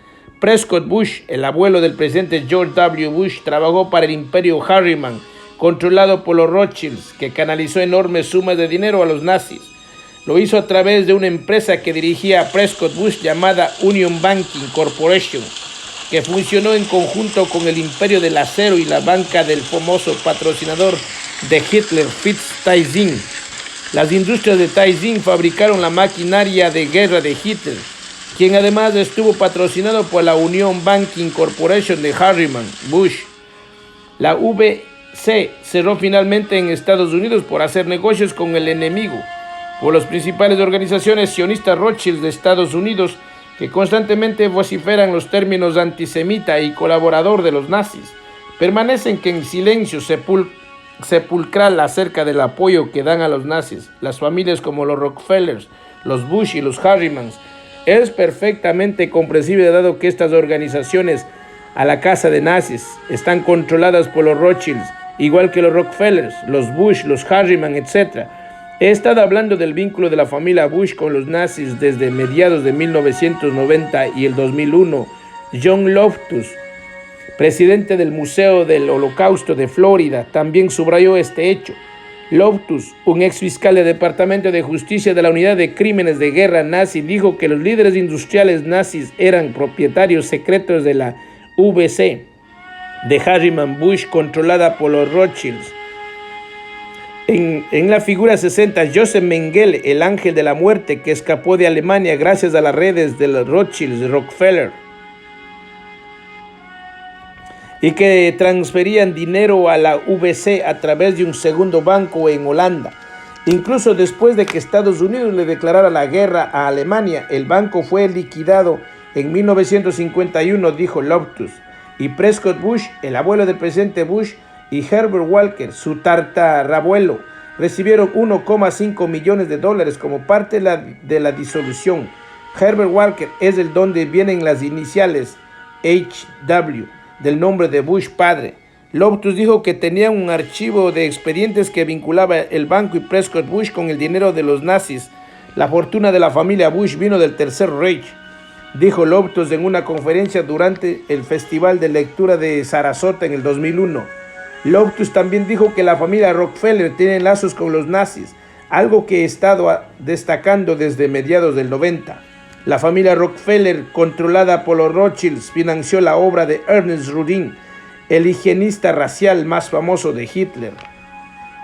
Prescott Bush, el abuelo del presidente George W. Bush, trabajó para el imperio Harriman, controlado por los Rothschilds, que canalizó enormes sumas de dinero a los nazis. Lo hizo a través de una empresa que dirigía a Prescott Bush llamada Union Banking Corporation, que funcionó en conjunto con el imperio del acero y la banca del famoso patrocinador de Hitler, Fritz Thyssen. Las industrias de Thyssen fabricaron la maquinaria de guerra de Hitler, quien además estuvo patrocinado por la Union Banking Corporation de Harriman Bush. La VC cerró finalmente en Estados Unidos por hacer negocios con el enemigo, por las principales organizaciones sionistas Rothschild de Estados Unidos, que constantemente vociferan los términos antisemita y colaborador de los nazis. Permanecen en silencio sepulcral acerca del apoyo que dan a los nazis. Las familias como los Rockefellers, los Bush y los Harrimans. Es perfectamente comprensible dado que estas organizaciones a la casa de nazis están controladas por los Rothschilds, igual que los Rockefellers, los Bush, los Harriman, etc. He estado hablando del vínculo de la familia Bush con los nazis desde mediados de 1990 y el 2001. John Loftus, presidente del Museo del Holocausto de Florida, también subrayó este hecho. Loftus, un ex fiscal del Departamento de Justicia de la Unidad de Crímenes de Guerra nazi, dijo que los líderes industriales nazis eran propietarios secretos de la VC de Harriman Bush, controlada por los Rothschilds. En la figura 60, Joseph Mengele, el ángel de la muerte que escapó de Alemania gracias a las redes de los Rothschilds, Rockefeller, y que transferían dinero a la VC a través de un segundo banco en Holanda. Incluso después de que Estados Unidos le declarara la guerra a Alemania, el banco fue liquidado en 1951, dijo Loftus. Y Prescott Bush, el abuelo del presidente Bush, y Herbert Walker, su tatarabuelo, recibieron 1,5 millones de dólares como parte de la disolución. Herbert Walker es el donde vienen las iniciales HW del nombre de Bush padre. Loftus dijo que tenía un archivo de expedientes que vinculaba el banco y Prescott Bush con el dinero de los nazis. La fortuna de la familia Bush vino del Tercer Reich, dijo Loftus en una conferencia durante el Festival de Lectura de Sarasota en el 2001. Loftus también dijo que la familia Rockefeller tiene lazos con los nazis, algo que he estado destacando desde mediados del 90. La familia Rockefeller, controlada por los Rothschilds, financió la obra de Ernest Rudin, el higienista racial más famoso de Hitler.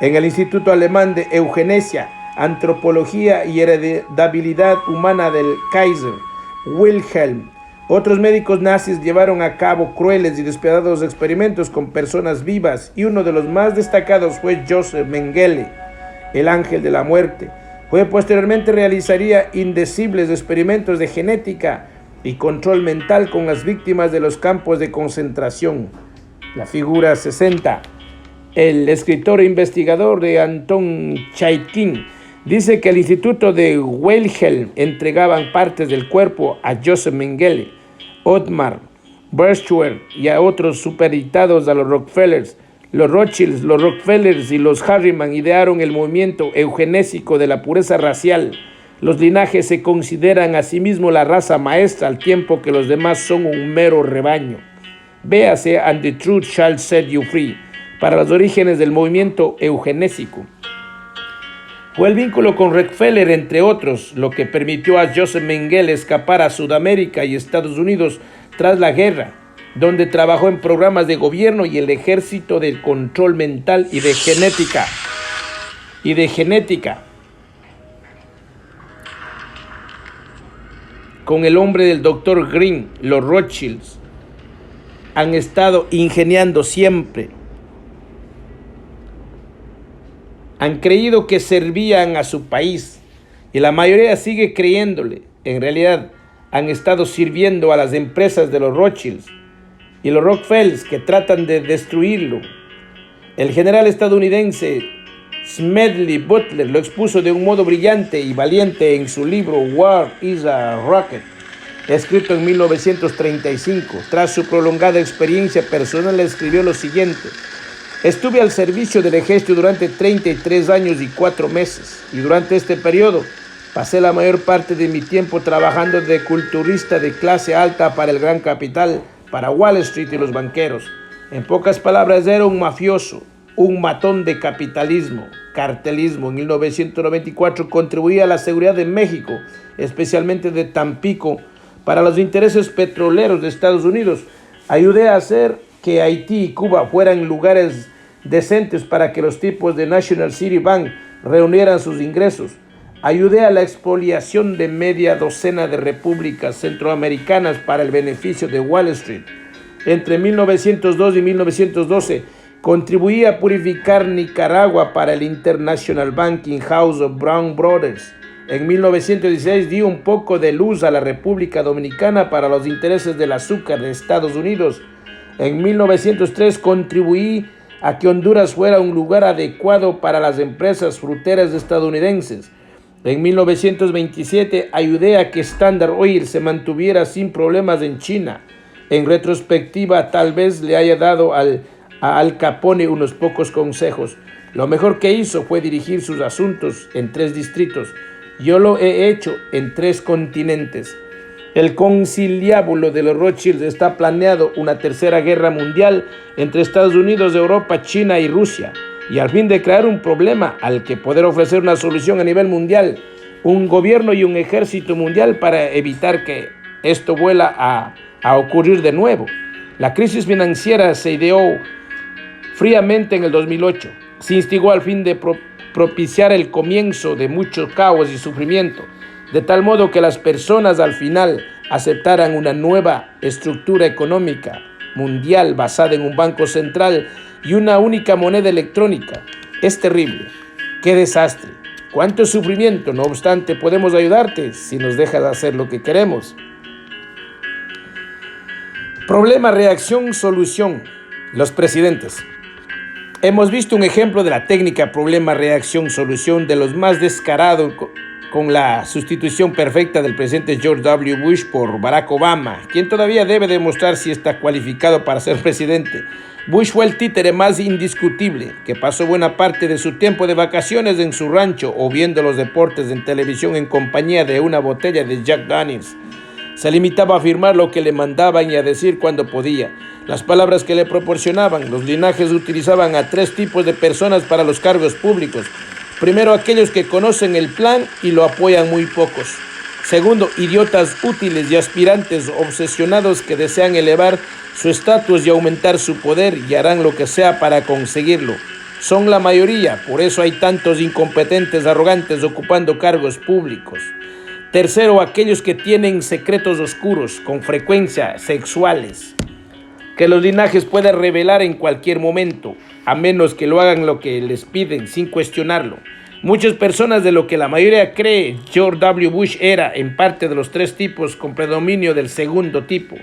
En el Instituto Alemán de Eugenesia, Antropología y Heredabilidad Humana del Kaiser Wilhelm, otros médicos nazis llevaron a cabo crueles y despiadados experimentos con personas vivas, y uno de los más destacados fue Joseph Mengele, el ángel de la muerte. Posteriormente realizaría indecibles experimentos de genética y control mental con las víctimas de los campos de concentración. La figura 60. El escritor e investigador de Anton Chaikin dice que el Instituto de Wilhelm entregaban partes del cuerpo a Joseph Mengele, Otmar Birchwell y a otros supeditados a los Rockefellers. Los Rothschilds, los Rockefellers y los Harriman idearon el movimiento eugenésico de la pureza racial. Los linajes se consideran a sí mismos la raza maestra, al tiempo que los demás son un mero rebaño. Véase And the Truth Shall Set You Free, para los orígenes del movimiento eugenésico. Fue el vínculo con Rockefeller, entre otros, lo que permitió a Joseph Mengele escapar a Sudamérica y Estados Unidos tras la guerra, donde trabajó en programas de gobierno y el ejército de control mental y de genética. Con el nombre del Dr. Green, los Rothschilds han estado ingeniando siempre. Han creído que servían a su país y la mayoría sigue creyéndole. En realidad, han estado sirviendo a las empresas de los Rothschilds y los Rockefellers, que tratan de destruirlo. El general estadounidense Smedley Butler lo expuso de un modo brillante y valiente en su libro War is a Rocket, escrito en 1935. Tras su prolongada experiencia personal, escribió lo siguiente: estuve al servicio del ejército durante 33 años y 4 meses, y durante este periodo pasé la mayor parte de mi tiempo trabajando de culturista de clase alta para el gran capital, para Wall Street y los banqueros. En pocas palabras, era un mafioso, un matón de capitalismo, cartelismo. En 1994 contribuía a la seguridad de México, especialmente de Tampico, para los intereses petroleros de Estados Unidos. Ayudé a hacer que Haití y Cuba fueran lugares decentes para que los tipos de National City Bank reunieran sus ingresos. Ayudé a la expoliación de media docena de repúblicas centroamericanas para el beneficio de Wall Street. Entre 1902 y 1912 contribuí a purificar Nicaragua para el International Banking House of Brown Brothers. En 1916 di un poco de luz a la República Dominicana para los intereses del azúcar de Estados Unidos. En 1903 contribuí a que Honduras fuera un lugar adecuado para las empresas fruteras estadounidenses. En 1927 ayudé a que Standard Oil se mantuviera sin problemas en China. En retrospectiva, tal vez le haya dado a Al Capone unos pocos consejos. Lo mejor que hizo fue dirigir sus asuntos en 3 distritos. Yo lo he hecho en 3 continentes. El conciliábulo de los Rothschild está planeado una tercera guerra mundial entre Estados Unidos, Europa, China y Rusia, y al fin de crear un problema al que poder ofrecer una solución a nivel mundial, un gobierno y un ejército mundial para evitar que esto vuelva a ocurrir de nuevo. La crisis financiera se ideó fríamente en el 2008. Se instigó al fin de propiciar el comienzo de mucho caos y sufrimiento, de tal modo que las personas al final aceptaran una nueva estructura económica mundial basada en un banco central y una única moneda electrónica. Es terrible. ¡Qué desastre! ¡Cuánto sufrimiento! No obstante, podemos ayudarte si nos dejas hacer lo que queremos. Problema, reacción, solución. Los presidentes. Hemos visto un ejemplo de la técnica problema, reacción, solución de los más descarados con la sustitución perfecta del presidente George W. Bush por Barack Obama, quien todavía debe demostrar si está cualificado para ser presidente. Bush fue el títere más indiscutible, que pasó buena parte de su tiempo de vacaciones en su rancho o viendo los deportes en televisión en compañía de una botella de Jack Daniels. Se limitaba a afirmar lo que le mandaban y a decir cuando podía. Las palabras que le proporcionaban. Los linajes utilizaban a 3 tipos de personas para los cargos públicos. Primero, aquellos que conocen el plan y lo apoyan muy pocos. Segundo, idiotas útiles y aspirantes obsesionados que desean elevar su estatus y aumentar su poder y harán lo que sea para conseguirlo. Son la mayoría, por eso hay tantos incompetentes arrogantes ocupando cargos públicos. Tercero, aquellos que tienen secretos oscuros, con frecuencia sexuales, que los linajes pueden revelar en cualquier momento, a menos que lo hagan lo que les piden sin cuestionarlo. Muchas personas, de lo que la mayoría cree, George W. Bush era en parte de los 3 tipos con predominio del segundo tipo.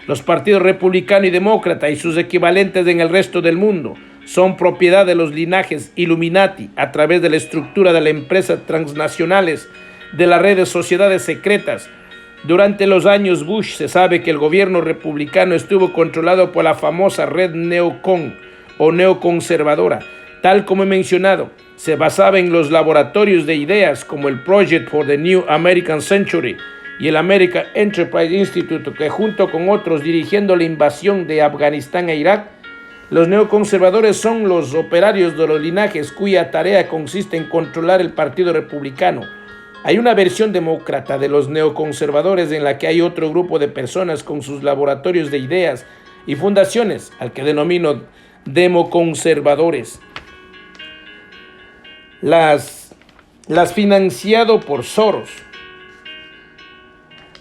Los partidos republicano y demócrata y sus equivalentes en el resto del mundo son propiedad de los linajes Illuminati a través de la estructura de las empresas transnacionales, de las redes sociedades secretas. Durante los años Bush se sabe que el gobierno republicano estuvo controlado por la famosa red neocon o neoconservadora. Tal como he mencionado, se basaba en los laboratorios de ideas como el Project for the New American Century y el American Enterprise Institute, que junto con otros dirigiendo la invasión de Afganistán e Irak. Los neoconservadores son los operarios de los linajes cuya tarea consiste en controlar el Partido Republicano. Hay una versión demócrata de los neoconservadores en la que hay otro grupo de personas con sus laboratorios de ideas y fundaciones, al que denomino democonservadores. Las financiado por Soros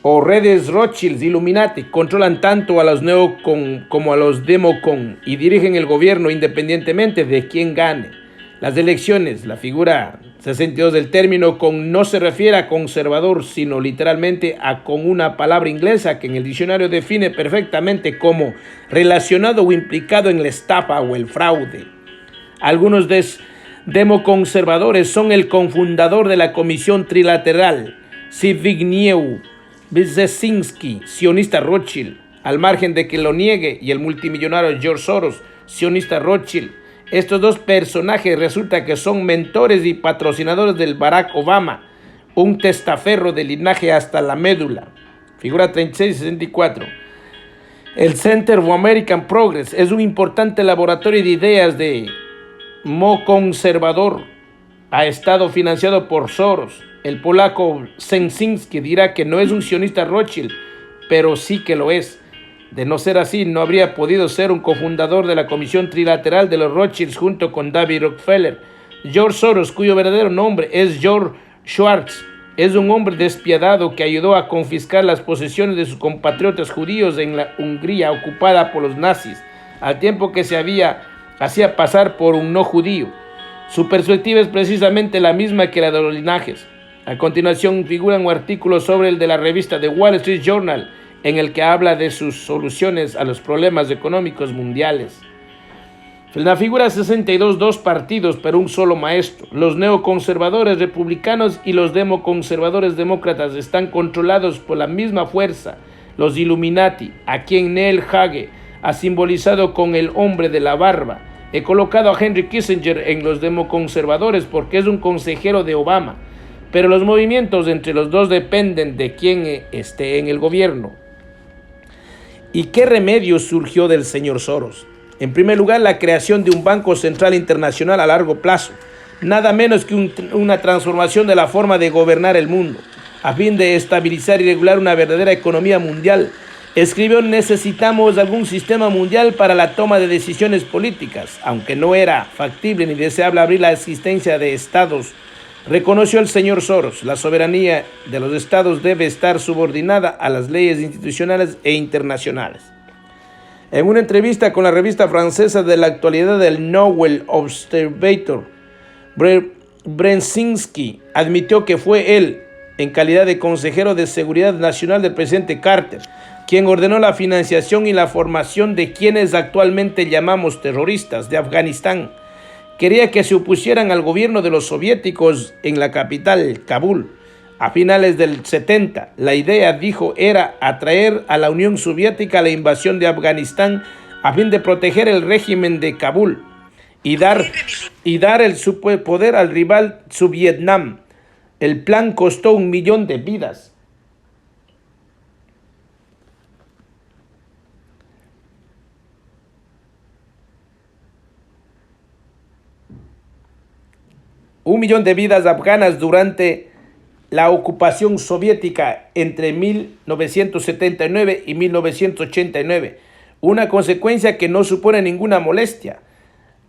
o redes Rothschild Illuminati controlan tanto a los neocon como a los democon y dirigen el gobierno independientemente de quién gane las elecciones. La figura 62 del término con no se refiere a conservador, sino literalmente a con una palabra inglesa que en el diccionario define perfectamente como relacionado o implicado en la estafa o el fraude. Algunos Democonservadores son el cofundador de la Comisión Trilateral, Zbigniew Brzezinski, sionista Rothschild, al margen de que lo niegue, y el multimillonario George Soros, sionista Rothschild. Estos dos personajes resulta que son mentores y patrocinadores del Barack Obama, un testaferro de linaje hasta la médula. Figura 36-64. El Center for American Progress es un importante laboratorio de ideas de conservador. Ha estado financiado por Soros. El polaco Brzezinski dirá que no es un sionista Rothschild, pero sí que lo es. De no ser así, no habría podido ser un cofundador de la Comisión Trilateral de los Rothschilds junto con David Rockefeller. George Soros, cuyo verdadero nombre es George Schwartz, es un hombre despiadado que ayudó a confiscar las posesiones de sus compatriotas judíos en la Hungría ocupada por los nazis, al tiempo que hacía pasar por un no judío. Su perspectiva es precisamente la misma que la de los linajes. A continuación figura un artículo sobre el de la revista The Wall Street Journal, en el que habla de sus soluciones a los problemas económicos mundiales. En la figura 62, dos partidos, pero un solo maestro. Los neoconservadores republicanos y los democonservadores demócratas están controlados por la misma fuerza, los Illuminati, a quien Neil Hage ha simbolizado con el hombre de la barba. He colocado a Henry Kissinger en los democonservadores porque es un consejero de Obama, pero los movimientos entre los dos dependen de quién esté en el gobierno. ¿Y qué remedio surgió del señor Soros? En primer lugar, la creación de un Banco Central Internacional a largo plazo, nada menos que una transformación de la forma de gobernar el mundo, a fin de estabilizar y regular una verdadera economía mundial. Escribió: necesitamos algún sistema mundial para la toma de decisiones políticas, aunque no era factible ni deseable abrir la existencia de estados. Reconoció el señor Soros: la soberanía de los estados debe estar subordinada a las leyes institucionales e internacionales. En una entrevista con la revista francesa de la actualidad del Nouvel Observateur, Brzezinski admitió que fue él, en calidad de consejero de seguridad nacional del presidente Carter, quien ordenó la financiación y la formación de quienes actualmente llamamos terroristas de Afganistán. Quería que se opusieran al gobierno de los soviéticos en la capital, Kabul. A finales del 70, la idea, dijo, era atraer a la Unión Soviética a la invasión de Afganistán a fin de proteger el régimen de Kabul y dar el superpoder al rival Vietnam. El plan costó 1 millón de vidas. Un millón de vidas afganas durante la ocupación soviética entre 1979 y 1989, una consecuencia que no supone ninguna molestia.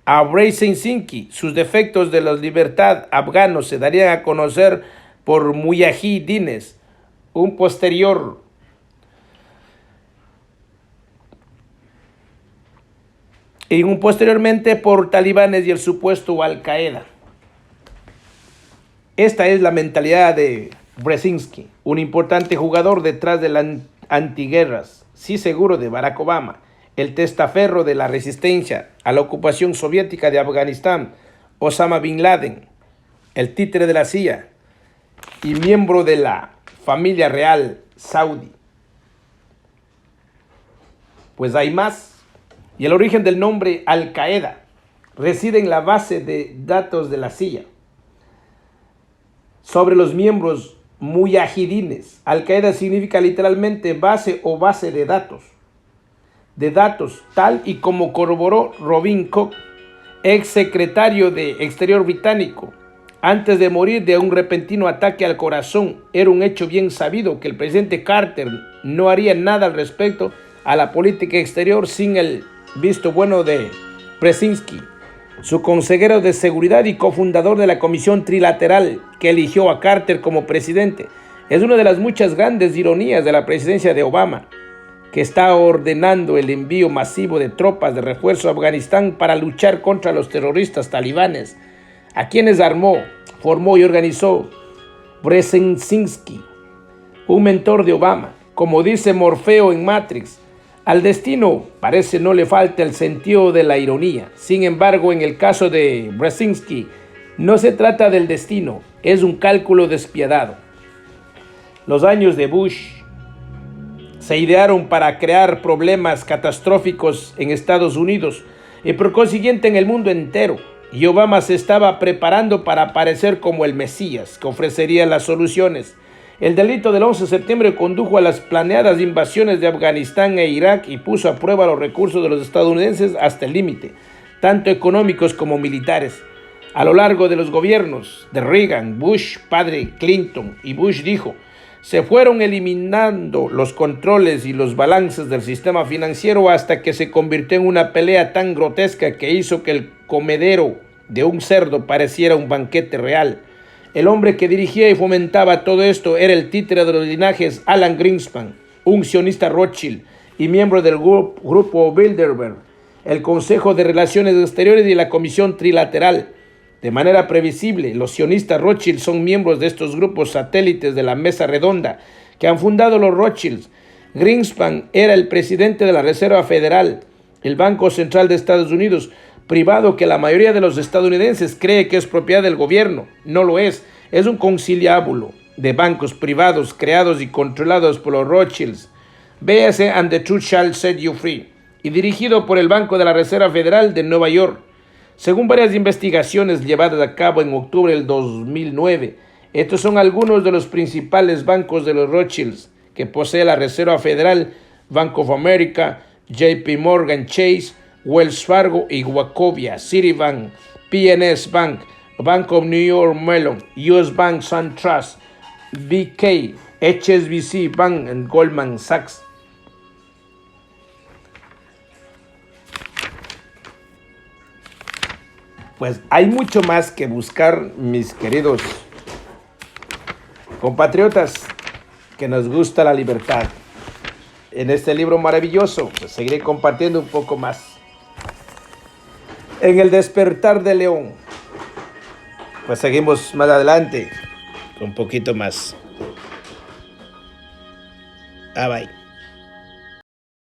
A Brzezinski, sus defectos de la libertad afganos se darían a conocer por mujahidines, posteriormente por talibanes y el supuesto Al-Qaeda. Esta es la mentalidad de Brzezinski, un importante jugador detrás de las antiguerras, sí seguro de Barack Obama, el testaferro de la resistencia a la ocupación soviética de Afganistán, Osama Bin Laden, el títere de la CIA y miembro de la familia real saudí. Pues hay más, y el origen del nombre Al-Qaeda reside en la base de datos de la CIA. Sobre los miembros mujahidines, Al-Qaeda significa literalmente base o base de datos, tal y como corroboró Robin Cook, ex secretario de Exterior británico. Antes de morir de un repentino ataque al corazón, era un hecho bien sabido que el presidente Carter no haría nada al respecto a la política exterior sin el visto bueno de Brzezinski, su consejero de seguridad y cofundador de la Comisión Trilateral que eligió a Carter como presidente. Es una de las muchas grandes ironías de la presidencia de Obama, que está ordenando el envío masivo de tropas de refuerzo a Afganistán para luchar contra los terroristas talibanes, a quienes formó y organizó Brzezinski, un mentor de Obama. Como dice Morfeo en Matrix, al destino parece no le falta el sentido de la ironía. Sin embargo, en el caso de Brzezinski, No se trata del destino, es un cálculo despiadado. Los años de Bush se idearon para crear problemas catastróficos en Estados Unidos y por consiguiente en el mundo entero. Y Obama se estaba preparando para aparecer como el Mesías, que ofrecería las soluciones. El delito del 11 de septiembre condujo a las planeadas invasiones de Afganistán e Irak y puso a prueba los recursos de los estadounidenses hasta el límite, tanto económicos como militares. A lo largo de los gobiernos de Reagan, Bush, padre Clinton y Bush hijo, se fueron eliminando los controles y los balances del sistema financiero hasta que se convirtió en una pelea tan grotesca que hizo que el comedero de un cerdo pareciera un banquete real. El hombre que dirigía y fomentaba todo esto era el títere de los linajes Alan Greenspan, un sionista Rothschild y miembro del grupo Bilderberg, el Consejo de Relaciones Exteriores y la Comisión Trilateral. De manera previsible, los sionistas Rothschild son miembros de estos grupos satélites de la Mesa Redonda que han fundado los Rothschilds. Greenspan era el presidente de la Reserva Federal, el Banco Central de Estados Unidos, privado que la mayoría de los estadounidenses cree que es propiedad del gobierno. No lo es un conciliábulo de bancos privados creados y controlados por los Rothschilds. Véase And the Truth Shall Set You Free y dirigido por el Banco de la Reserva Federal de Nueva York. Según varias investigaciones llevadas a cabo en octubre del 2009, estos son algunos de los principales bancos de los Rothschilds que posee la Reserva Federal, Bank of America, JP Morgan Chase, Wells Fargo y Wachovia, Citibank, PNC Bank, Bank of New York Mellon, US Bank SunTrust, BK, HSBC Bank y Goldman Sachs. Pues hay mucho más que buscar, mis queridos compatriotas, que nos gusta la libertad. En este libro maravilloso, pues seguiré compartiendo un poco más. En El Despertar del León, pues seguimos más adelante, un poquito más. Bye.